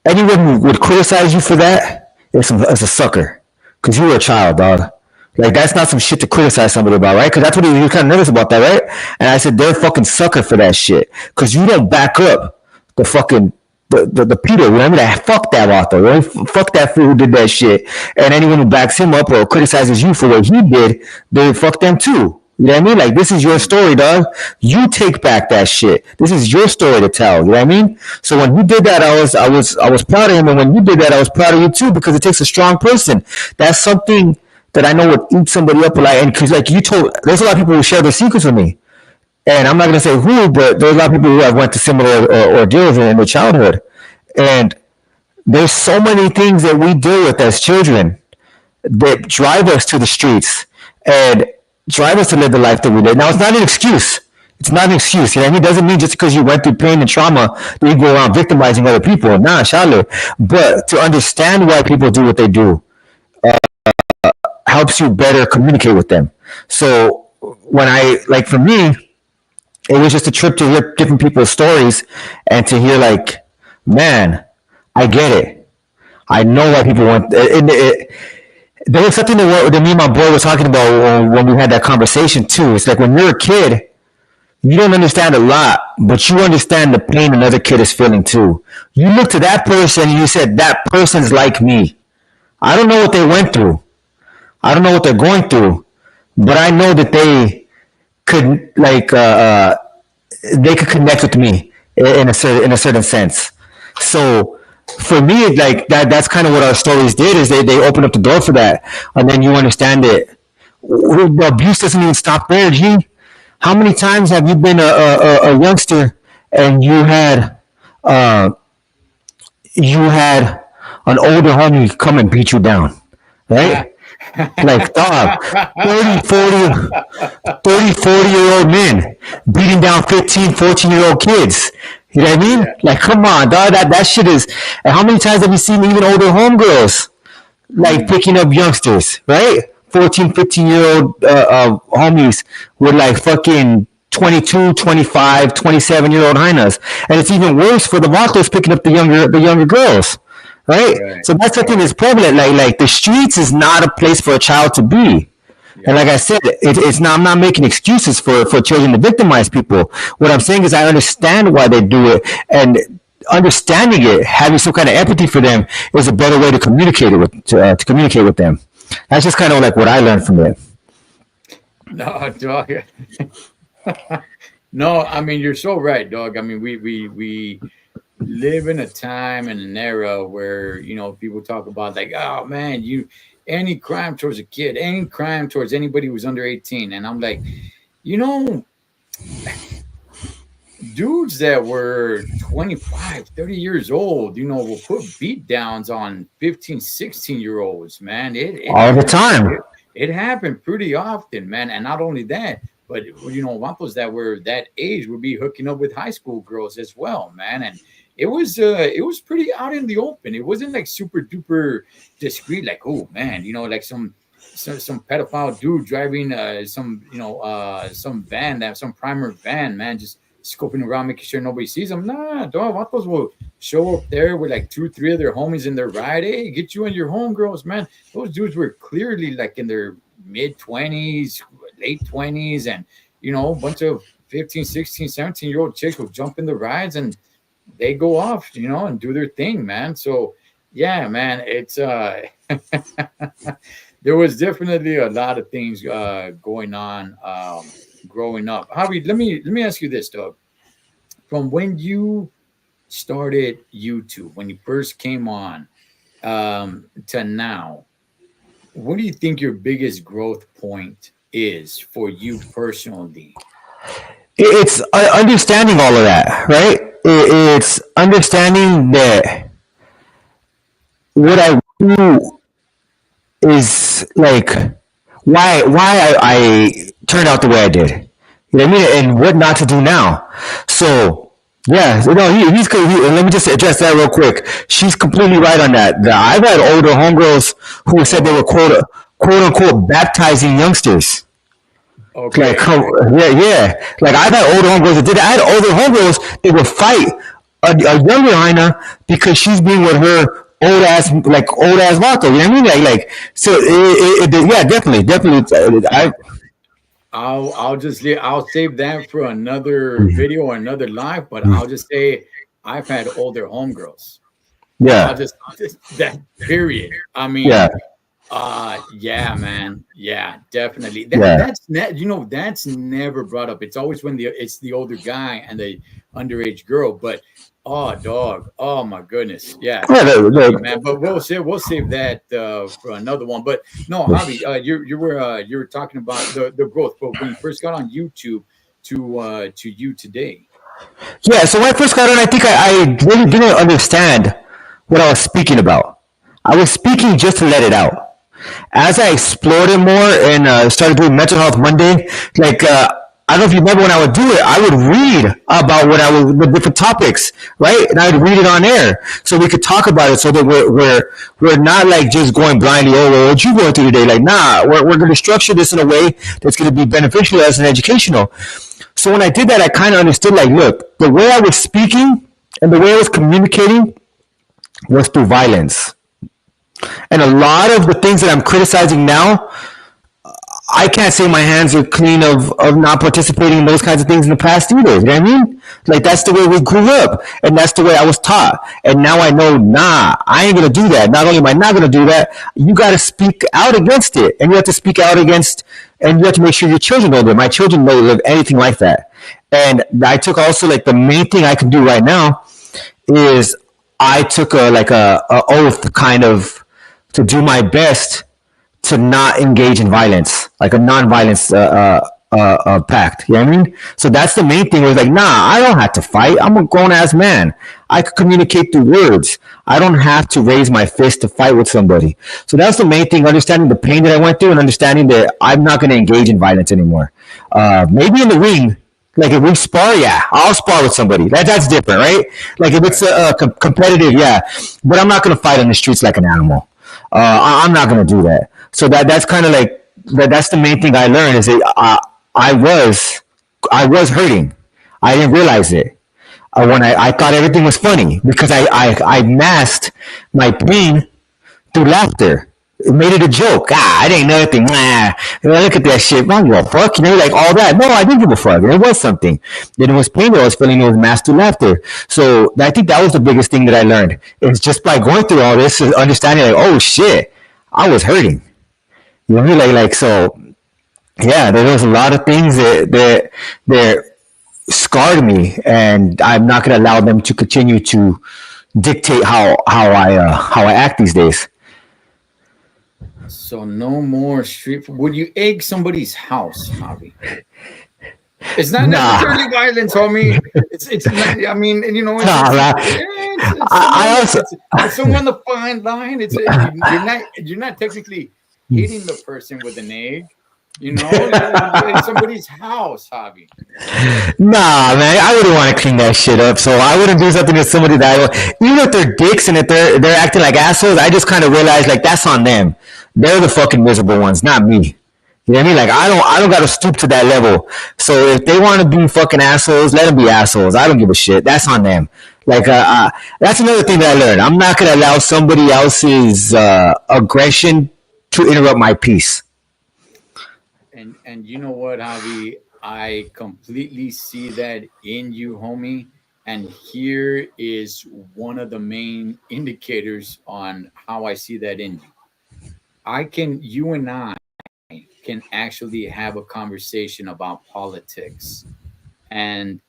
Anyone who would criticize you for that is a sucker. Because you were a child, dog. Like, that's not some shit to criticize somebody about, right? Because that's what he was kind of nervous about that, right? And I said, they're a fucking sucker for that shit. Because you don't back up the fucking the Peter, you know what I mean? Fuck that author, right? Fuck that fool who did that shit. And anyone who backs him up or criticizes you for what he did, they fuck them too. You know what I mean? Like, this is your mm, story, dog. You take back that shit. This is your story to tell. You know what I mean? So when he did that, I was proud of him, and when you did that, I was proud of you too, because it takes a strong person. That's something that I know would eat somebody up. Like, and because like you told, there's a lot of people who share their secrets with me, and I'm not gonna say who, but there's a lot of people who have went to similar ordeals in their childhood, and there's so many things that we deal with as children that drive us to the streets and drive us to live the life that we live. Now, it's not an excuse. It's not an excuse. You know what I mean? It doesn't mean just because you went through pain and trauma that you go around victimizing other people. Nah, Charlotte. But to understand why people do what they do helps you better communicate with them. So when I, like for me, It was just a trip to hear different people's stories and to hear like, man, I get it. I know why people want. There was something that me and my boy was talking about when we had that conversation too. It's like when you're a kid, you don't understand a lot, but you understand the pain another kid is feeling too. You look to that person and you said, that person's like me. I don't know what they went through. I don't know what they're going through, but I know that could like they could connect with me in a certain sense. So for me, like that's kind of what our stories did is they opened up the door for that, and then you understand it. The abuse doesn't even stop there. G, how many times have you been a youngster and uh, you had an older homie come and beat you down, right? Like, dog, 30, 40 year old men beating down 15, 14-year-old kids. You know what I mean? Yeah. Like, come on, dog, that shit is. And how many times have you seen even older homegirls like Mm. picking up youngsters, right? 14, 15-year-old homies with like fucking 22, 25, 27-year-old hyenas. And it's even worse for the vatos picking up the younger girls, right? Right. So that's something Right. that's prevalent. Like the streets is not a place for a child to be. And Yeah. like I said, it's not. I'm not making excuses for children to victimize people. What I'm saying is I understand why they do it, and understanding it, having some kind of empathy for them, is a better way to communicate it to communicate with them. That's just kind of like what I learned from it. No, dog. No, I mean you're so right, dog. I mean we live in a time and an era where people talk about like, oh man, you any crime towards a kid, any crime towards anybody who's under 18, and I'm like, you know, dudes that were 25, 30 years old, will put beat downs on 15, 16 year olds, man. It All the happened. time. It happened pretty often, man. And not only that, but wampos that were that age would be hooking up with high school girls as well, man. And it was pretty out in the open. It wasn't like super duper discreet, like, oh man, like some pedophile dude driving some van, that some primer van, man, just scoping around, making sure nobody sees them. Nah, dog, vatos will show up there with like two, three of their homies in their ride. Hey, get you and your homegirls, man. Those dudes were clearly like in their mid 20s, late 20s, and a bunch of 15, 16, 17-year-old chicks will jump in the rides and they go off, and do their thing, man. So yeah, man, it's there was definitely a lot of things going on growing up. Javi, let me ask you this, Doug. From when you started YouTube, when you first came on, to now, what do you think your biggest growth point is for you personally? It's understanding all of that, right? It's understanding that what I do is like why I turned out the way I did. You know what I mean? And what not to do now. So yeah, no, let me just address that real quick. She's completely right on that. I've had older homegirls who said they were Oh, quote unquote baptizing youngsters. Like, okay. yeah, yeah. Like I've had older homegirls that did that. I had older homegirls that would fight a younger Ina because she's being with her old ass vato. You know what I mean? So yeah, definitely. I'll save that for another video or another live, but I'll just say I've had older homegirls. I'll Yeah, just that period. I yeah, mean, yeah, man. Yeah, definitely. That yeah. that's ne- you know that's never brought up. It's always when it's the older guy and the underage girl. But oh, dog. Oh my goodness. Yeah, Yeah, definitely, man. But we'll save that for another one. But no, Javi, you were talking about the growth. But when you first got on YouTube to you today. yeah. So when I first got on, I think I really didn't understand what I was speaking about. I was speaking just to let it out. As I explored it more and started doing Mental Health Monday, like I don't know if you remember when I would do it, I would read about what I would, the different topics, right? And I would read it on air so we could talk about it so that we're not like just going blindly, oh, well, what you going through today? Like, nah, we're going to structure this in a way that's going to be beneficial as an educational. So when I did that, I kind of understood, like, look, the way I was speaking and the way I was communicating was through violence. And a lot of the things that I'm criticizing now, I can't say my hands are clean of not participating in those kinds of things in the past either. You know what I mean? Like, that's the way we grew up, and that's the way I was taught. And now I know, nah, I ain't gonna do that. Not only am I not gonna do that, you gotta speak out against it, and you have to speak out against, and you have to make sure your children don't live. My children don't live anything like that. And I took also, like, the main thing I can do right now is I took a oath kind of to do my best to not engage in violence, like a non-violence pact. You know what I mean? So that's the main thing. Was like, nah, I don't have to fight. I'm a grown ass man. I could communicate through words. I don't have to raise my fist to fight with somebody. So that's the main thing. Understanding the pain that I went through and understanding that I'm not going to engage in violence anymore. Maybe in the ring. Like if we spar, yeah, I'll spar with somebody. That's different, right? Like if it's competitive, yeah. But I'm not going to fight on the streets like an animal. I'm not going to do that. So that's kind of like that's the main thing I learned is that I was hurting. I didn't realize it when I thought everything was funny because I masked my pain through laughter. It made it a joke. It ain't nothing. Nah, look at that shit. I don't give a fuck. You know, like all that. No, I didn't give a fuck. It was something. Then it was pain that I was feeling. It was masked through laughter. So I think that was the biggest thing that I learned. It's just by going through all this, understanding like, oh shit, I was hurting. You know, like so. Yeah, there was a lot of things that scarred me, and I'm not going to allow them to continue to dictate how I act these days. So no more street. Would you egg somebody's house, Javi? It's not Nah, necessarily violence, homie. It's not, I mean, you know, nah, nah. I also it's somewhere on the fine line. You're not technically hitting the person with an egg. You know, in somebody's house, Javi. nah, man. I wouldn't want to clean that shit up, so I wouldn't do something to somebody even if they're dicks and if they're acting like assholes. I just kind of realized like that's on them. They're the fucking miserable ones, not me. You know what I mean? Like I don't gotta stoop to that level. So if they want to be fucking assholes, let them be assholes. I don't give a shit. That's on them. Like that's another thing that I learned. I'm not gonna allow somebody else's aggression to interrupt my peace. And you know what, Javi? I completely see that in you, homie. And here is one of the main indicators on how I see that in you. You and I can actually have a conversation about politics and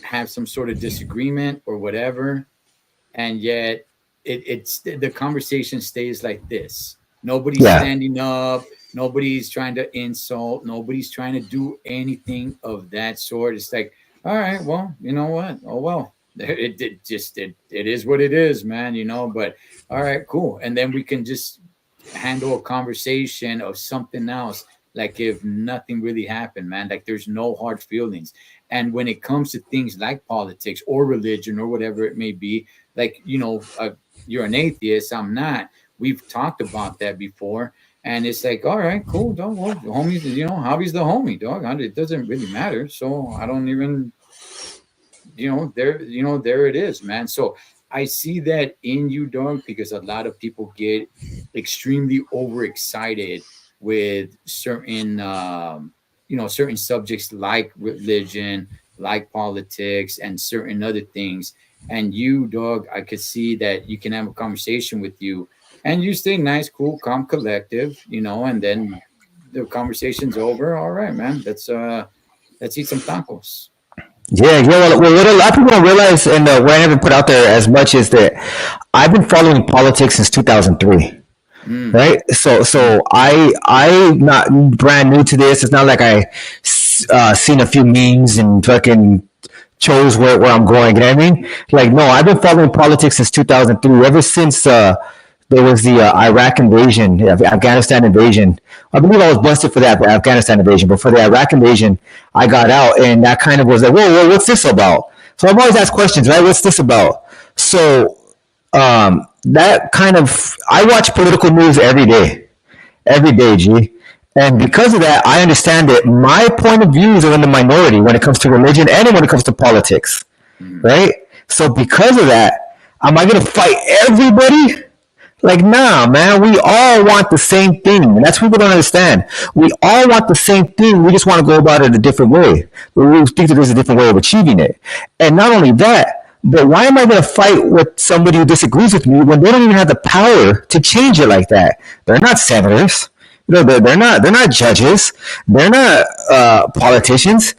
have some sort of disagreement or whatever, and yet it's the conversation stays like this. Nobody's Yeah, standing up, nobody's trying to insult, nobody's trying to do anything of that sort. It's like, all right, well, you know what, oh well, it is what it is, man, you know. But all right, cool, and then we can just handle a conversation of something else, like if nothing really happened, man. Like there's no hard feelings. And when it comes to things like politics or religion or whatever it may be, like, you know, you're an atheist, I'm not. We've talked about that before. And it's like, all right, cool, dog. Well, the homies, you know, Hobby's the homie, dog. It doesn't really matter. So I don't even, there it is, man. So I see that in you, dog, because a lot of people get extremely overexcited with certain certain subjects like religion, like politics, and certain other things. And you, dog, I could see that you can have a conversation with you and you stay nice, cool, calm, collective, you know, and then the conversation's over. All right, man, let's eat some tacos. yeah. Well, what a lot of people don't realize, and what I haven't put out there as much is that I've been following politics since 2003. Mm, Right. So I'm not brand new to this. It's not like seen a few memes and fucking chose where I'm going. You know what I mean? Like, no, I've been following politics since 2003. Ever since there was the Iraq invasion, Afghanistan invasion, I believe I was busted for that Afghanistan invasion, but for the Iraq invasion, I got out, and that kind of was like, whoa, what's this about? So I've always asked questions, right? What's this about? So that kind of, I watch political news every day, G. And because of that, I understand that my point of views are in the minority when it comes to religion and when it comes to politics, Mm. right? So because of that, am I going to fight everybody? Like, nah, man, we all want the same thing. And that's what people don't understand. We all want the same thing. We just want to go about it a different way. We think that there's a different way of achieving it. And not only that, but why am I going to fight with somebody who disagrees with me when they don't even have the power to change it like that? They're not senators. You know, they're not judges. They're not politicians.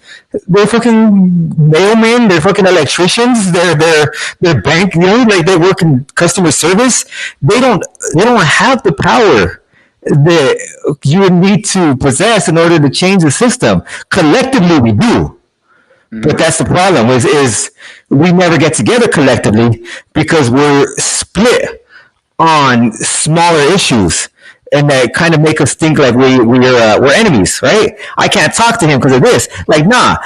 They're fucking mailmen. They're fucking electricians. They're bank. You know, like they work in customer service. They don't have the power that you would need to possess in order to change the system. Collectively, we do. But Mm. that's the problem is we never get together collectively because we're split on smaller issues, and that kind of make us think like we're enemies, right? I can't talk to him because of this. Like, nah,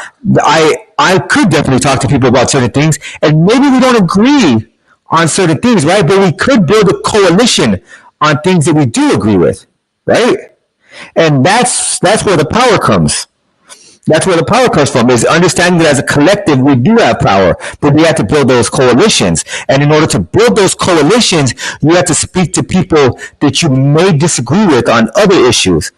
I could definitely talk to people about certain things, and maybe we don't agree on certain things, right? But we could build a coalition on things that we do agree with, right? And that's where the power comes. That's where the power comes from, is understanding that as a collective, we do have power, but we have to build those coalitions. And in order to build those coalitions, you have to speak to people that you may disagree with on other issues.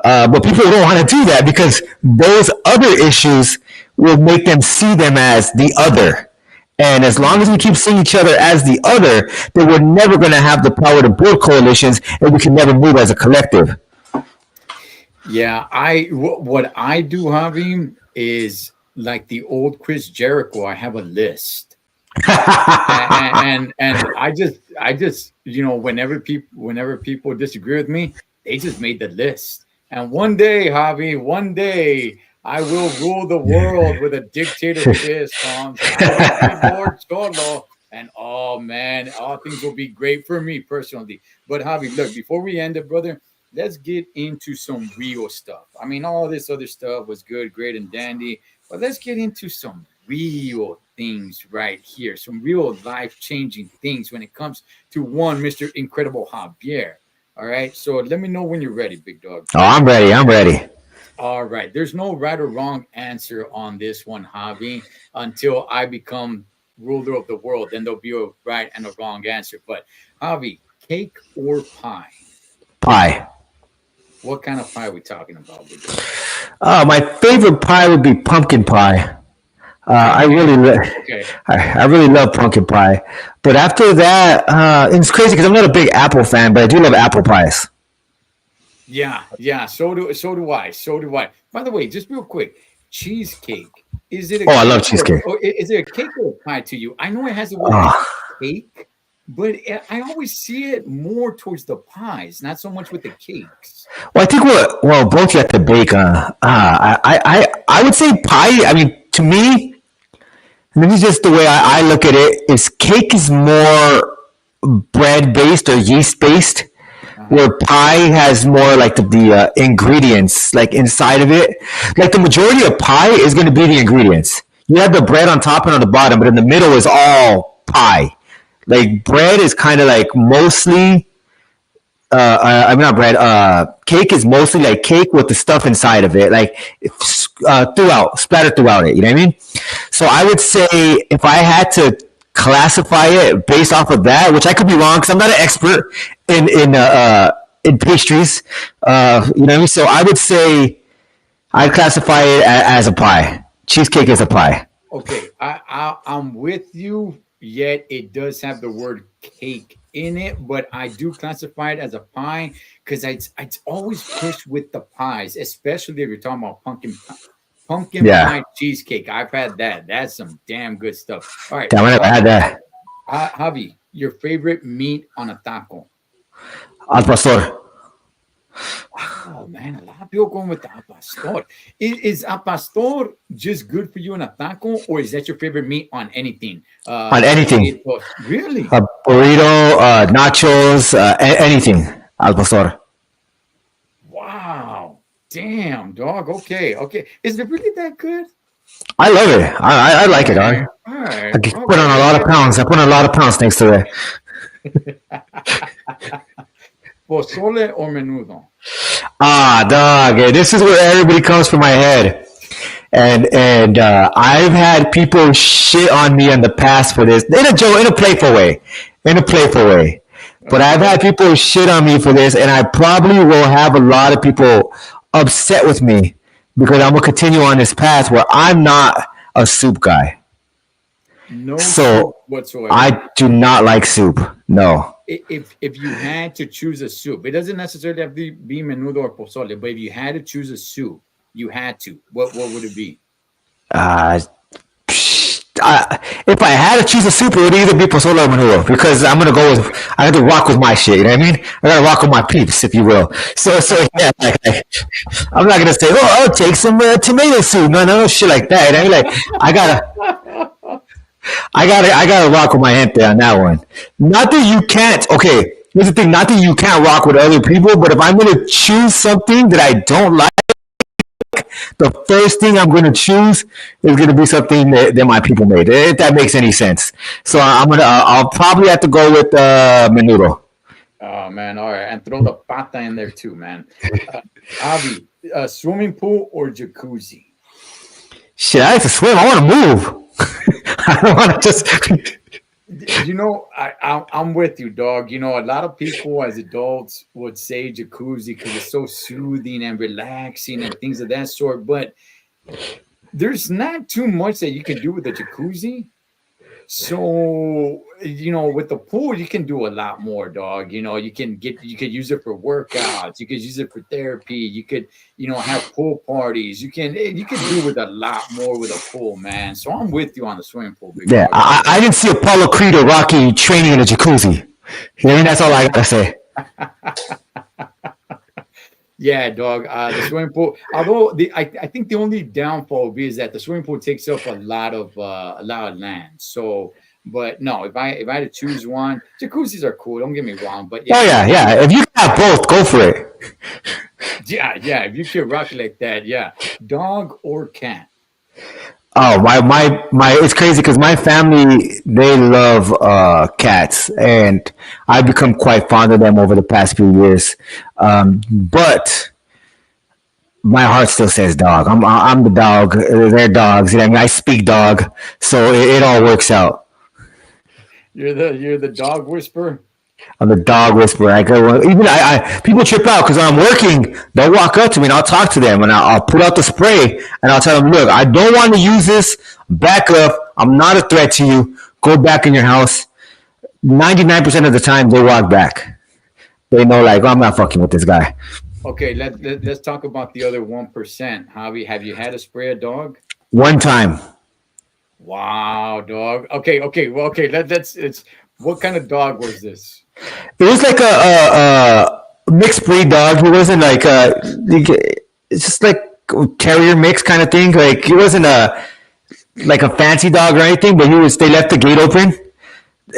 But people don't want to do that because those other issues will make them see them as the other. And as long as we keep seeing each other as the other, then we're never going to have the power to build coalitions, and we can never move as a collective. Yeah, what I do, Javi, is like the old Chris Jericho. I have a list, and I just whenever people disagree with me, they just made the list. And one day, Javi, one day I will rule the world with a dictatorship on Lord Solo. And oh man, all things will be great for me personally. But Javi, look, before we end it, brother, let's get into some real stuff. I mean, all this other stuff was good, great, and dandy, but let's get into some real things right here, some real life changing things when it comes to one Mr. Incredible Javier. All right, so let me know when you're ready, big dog. Oh, I'm ready. I'm ready. All right, there's no right or wrong answer on this one, Javi, until I become ruler of the world. Then there'll be a right and a wrong answer. But Javi, cake or pie? Pie. What kind of pie are we talking about, big dog? My favorite pie would be pumpkin pie. I Okay, really, okay. I really love pumpkin pie. But after that, it's crazy because I'm not a big apple fan, but I do love apple pies. Yeah, yeah. So do I. So do I. By the way, just real quick, cheesecake. Is it a Oh, I love cake cheesecake. or is it a cake or a pie to you? I know it has the word Oh, cake, but I always see it more towards the pies, not so much with the cakes. well, I think well, both you have to bake. I would say pie. I mean, to me, this is just the way I look at it. Is cake is more bread based or yeast based, Uh-huh. where pie has more like the ingredients like inside of it. Like the majority of pie is going to be the ingredients. You have the bread on top and on the bottom, but in the middle is all pie. Like bread is kind of like mostly. I mean not bread. Cake is mostly like cake with the stuff inside of it, like splattered throughout it. You know what I mean? So I would say if I had to classify it based off of that, which I could be wrong because I'm not an expert in pastries. You know what I mean? So I would say I'd classify it as a pie. Cheesecake is a pie. Okay, I'm with you. Yet it does have the word cake in it, but I do classify it as a pie because it's always pushed with the pies, especially if you're talking about pumpkin Yeah. pie cheesecake. I've had that. That's some damn good stuff. All right, Damn, I never had that. Javi, your favorite meat on a taco? Al pastor. Oh man, a lot of people going with the al pastor. Is al pastor just good for you in a taco, or is that your favorite meat on anything? On anything. Burritos. Really? Burrito, nachos, anything. Al pastor. Wow. Damn, dog. Okay, okay. Is it really that good? I love it. I like it, All dog. right, all right, I can all put on right. a lot of pounds. I put on a lot of pounds thanks to that. Pozole or menudo? Ah, dog. This is where everybody comes from my head. And I've had people shit on me in the past for this in a playful way, in a playful way. But I've Okay. had people shit on me for this, and I probably will have a lot of people upset with me because I'm gonna continue on this path where I'm not a soup guy. No soup So whatsoever. I do not like soup. No. If you had to choose a soup, it doesn't necessarily have to be menudo or pozole, but if you had to choose a soup, you had to. What would it be? Uh, if I had to choose a soup, it would either be pozole or menudo because I'm gonna go with I have to rock with my shit. You know what I mean? I gotta rock with my peeps, if you will. So yeah, I'm not gonna say, oh, I'll take some tomato soup. No shit like that. You know what I mean? Like I gotta rock with my gente on that one. Not that you can't. Okay, here's the thing. Not that you can't rock with other people, but if I'm gonna choose something that I don't like, the first thing I'm going to choose is going to be something that my people made. If that makes any sense. So I'll probably have to go with menudo. Oh man, all right, and throw the pata in there too, man. Uh, Avi, swimming pool or jacuzzi? Shit, I have to swim. I want to move. I don't want to just. I'm with you, dog. A lot of people as adults would say jacuzzi because it's so soothing and relaxing and things of that sort. But there's not too much that you can do with a jacuzzi. So, with the pool, you can do a lot more, dog. You could use it for workouts, you could use it for therapy, you could, have pool parties. You can do with a lot more with a pool, man. So I'm with you on the swimming pool, big Yeah, dog. I didn't see Apollo Creed or Rocky training in a jacuzzi. You know, what I mean, that's all I gotta say. Yeah, dog. The swimming pool, although I think the only downfall would be is that the swimming pool takes up a lot of land. So, but no, if I had to choose one, jacuzzis are cool. Don't get me wrong, but Oh yeah, yeah, yeah. If you got both, go for it. yeah. If you can rock it like that, yeah. Dog or cat? Oh my! It's crazy because my family they love cats, and I've become quite fond of them over the past few years. But my heart still says dog. I'm the dog. They're dogs. You know what I mean, I speak dog, so it all works out. You're the dog whisperer. I'm the dog whisperer. I go even people trip out because I'm working. They'll walk up to me and I'll talk to them and I'll put out the spray and I'll tell them, look, I don't want to use this. Back up. I'm not a threat to you. Go back in your house. 99% of the time they walk back. They know like, oh, I'm not fucking with this guy. Okay, let's talk about the other 1%. Javi, have you had to spray a dog? One time, Wow, dog. Okay. Well, okay. Let's. It's what kind of dog was this? it was like a mixed breed dog. It wasn't like it's just like a terrier mix kind of thing. Like it wasn't a fancy dog or anything, but they left the gate open.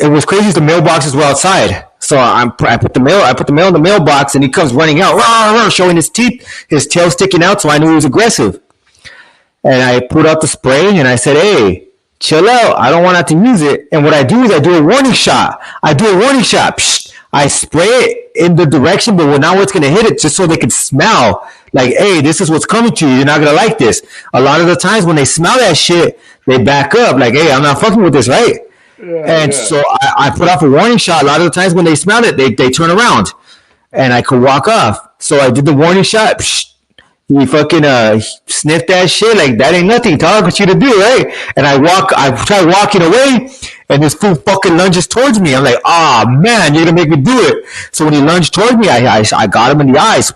It was crazy. The mailboxes were outside, so I put the mail in the mailbox, and he comes running out, rah, rah, showing his teeth, his tail sticking out. So I knew he was aggressive. And I put out the spray, and I said, "Hey, chill out. I don't want to use it." And what I do is I do a warning shot. Psh, I spray it in the direction, but now it's going to hit it just so they can smell. Like, hey, this is what's coming to you. You're not going to like this. A lot of the times when they smell that shit, they back up. Like, hey, I'm not fucking with this, right? Yeah, And yeah. so I put off a warning shot. A lot of the times when they smell it, they turn around and I could walk off. So I did the warning shot. Psh, he fucking sniffed that shit like that ain't nothing. Dog, what you to do, right? And I try walking away, and this fool fucking lunges towards me. I'm like, oh man, you're gonna make me do it. So when he lunged towards me, I got him in the eyes.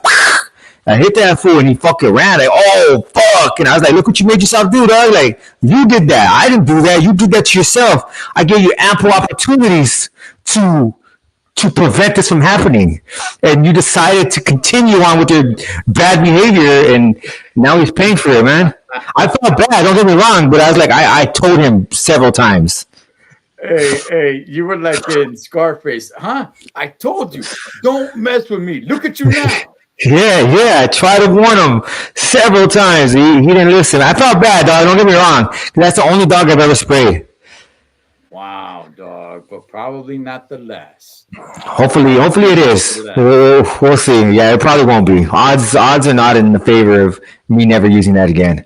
I hit that fool and he fucking ran. Like, oh fuck! And I was like, look what you made yourself do, dog. Like, you did that. I didn't do that. You did that to yourself. I gave you ample opportunities to prevent this from happening, and you decided to continue on with your bad behavior, and now he's paying for it, man. I felt bad. Don't get me wrong, but I was like, I told him several times. Hey, you were like in Scarface, huh? I told you, don't mess with me. Look at you now. Yeah. I tried to warn him several times. He didn't listen. I felt bad, dog. Don't get me wrong. That's the only dog I've ever sprayed. Wow, dog, but probably not the last. Hopefully it Probably not the is. last. We'll see. Yeah, it probably won't be. Odds are not in the favor of me never using that again.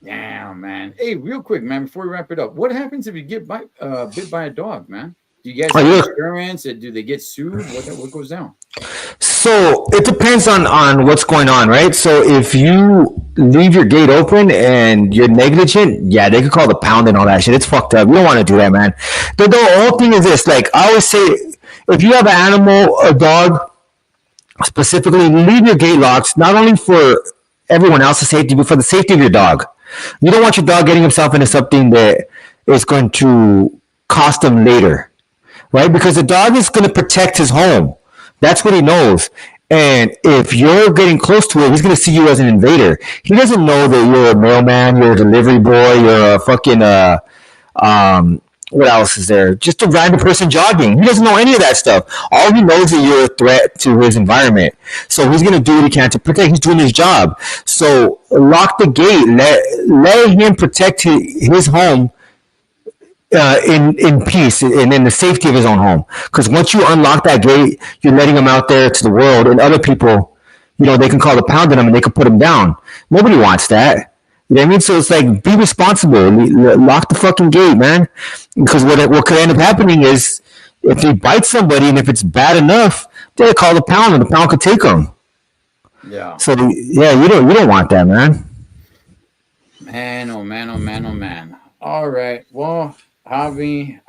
Damn, man. Hey, real quick, man, before we wrap it up, what happens if you get bit by a dog, man? Do you guys Oh, have you insurance? Do they get sued? What goes down? So it depends on what's going on, right? So if you leave your gate open and you're negligent, yeah, they could call the pound and all that shit. It's fucked up. You don't want to do that, man. The whole thing is this: like I always say, if you have an animal, a dog specifically, leave your gate locks. Not only for everyone else's safety, but for the safety of your dog. You don't want your dog getting himself into something that is going to cost him later, right? Because the dog is going to protect his home. That's what he knows. And if you're getting close to it, he's going to see you as an invader. He doesn't know that you're a mailman, you're a delivery boy, you're a fucking, what else is there? Just a random person jogging. He doesn't know any of that stuff. All he knows is that you're a threat to his environment. So he's going to do what he can to protect. He's doing his job. So lock the gate. Let him protect his home in peace and in the safety of his own home. Because once you unlock that gate, you're letting him out there to the world, and other people, they can call the pound on him and they can put him down. Nobody wants that. You know what I mean? So it's like, be responsible. Lock the fucking gate, man. Because what could end up happening is, if he bites somebody and if it's bad enough, they call the pound and the pound could take him. Yeah. So yeah, you don't want that, man. Man, oh man, oh man, oh man. All right. Well, Javi,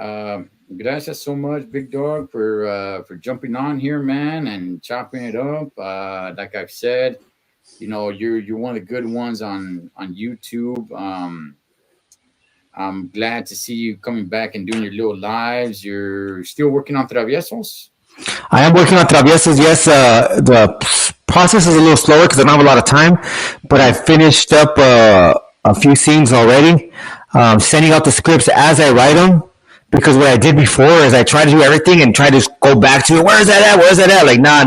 gracias so much, big dog, for jumping on here, man, and chopping it up. Like I've said, you're one of the good ones on YouTube. I'm glad to see you coming back and doing your little lives. You're still working on Traviesos? I am working on traviesos. Yes, the process is a little slower because I don't have a lot of time, but I finished up a few scenes already. Sending out the scripts as I write them. Because what I did before is I try to do everything and try to go back to it. Where's that at? Where's that at? Like, nah,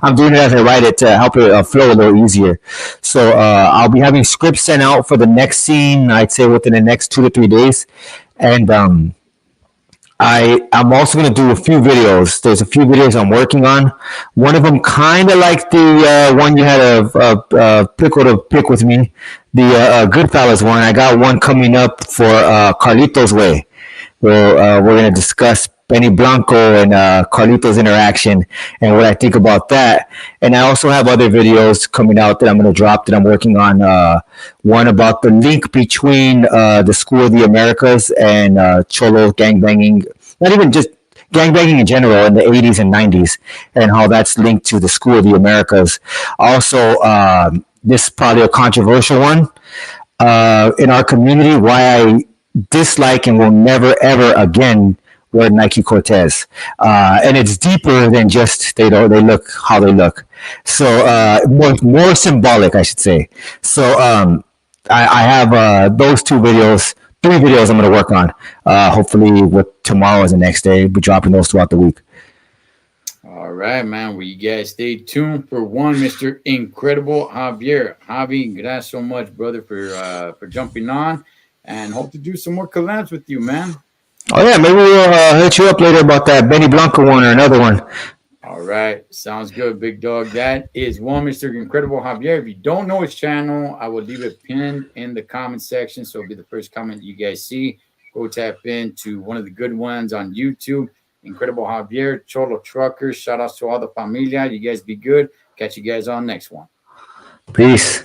I'm doing it as I write it to help it flow a little easier. So I'll be having scripts sent out for the next scene, I'd say within the next 2 to 3 days. And I'm also going to do a few videos. There's a few videos I'm working on. One of them kind of like the one you had a pickle to pick with me, the Goodfellas one. I got one coming up for Carlitos Way, where we're going to discuss Benny Blanco and Carlitos' interaction and what I think about that. And I also have other videos coming out that I'm going to drop that I'm working on. One about the link between the School of the Americas and Cholo gangbanging, not even just gangbanging in general in the 80s and 90s, and how that's linked to the School of the Americas. Also, this is probably a controversial one in our community, why I dislike and will never ever again wear Nike Cortez, and it's deeper than just they look how they look. So more symbolic, I should say. So I have those three videos I'm going to work on. Hopefully, with tomorrow as the next day, be dropping those throughout the week. All right, man. Well, you guys stay tuned for one, Mr. Incredible Javier. Javi, gracias so much, brother, for jumping on, and hope to do some more collabs with you, man. Oh yeah, maybe we'll hit you up later about that Benny Blanco one or another one. All right. Sounds good, big dog. That is one, Mr. Incredible Javier. If you don't know his channel, I will leave it pinned in the comment section. So it'll be the first comment you guys see. Go tap into one of the good ones on YouTube. Incredible Javier, Thecholotrucker. Shout outs to all the familia. You guys be good. Catch you guys on next one. Peace.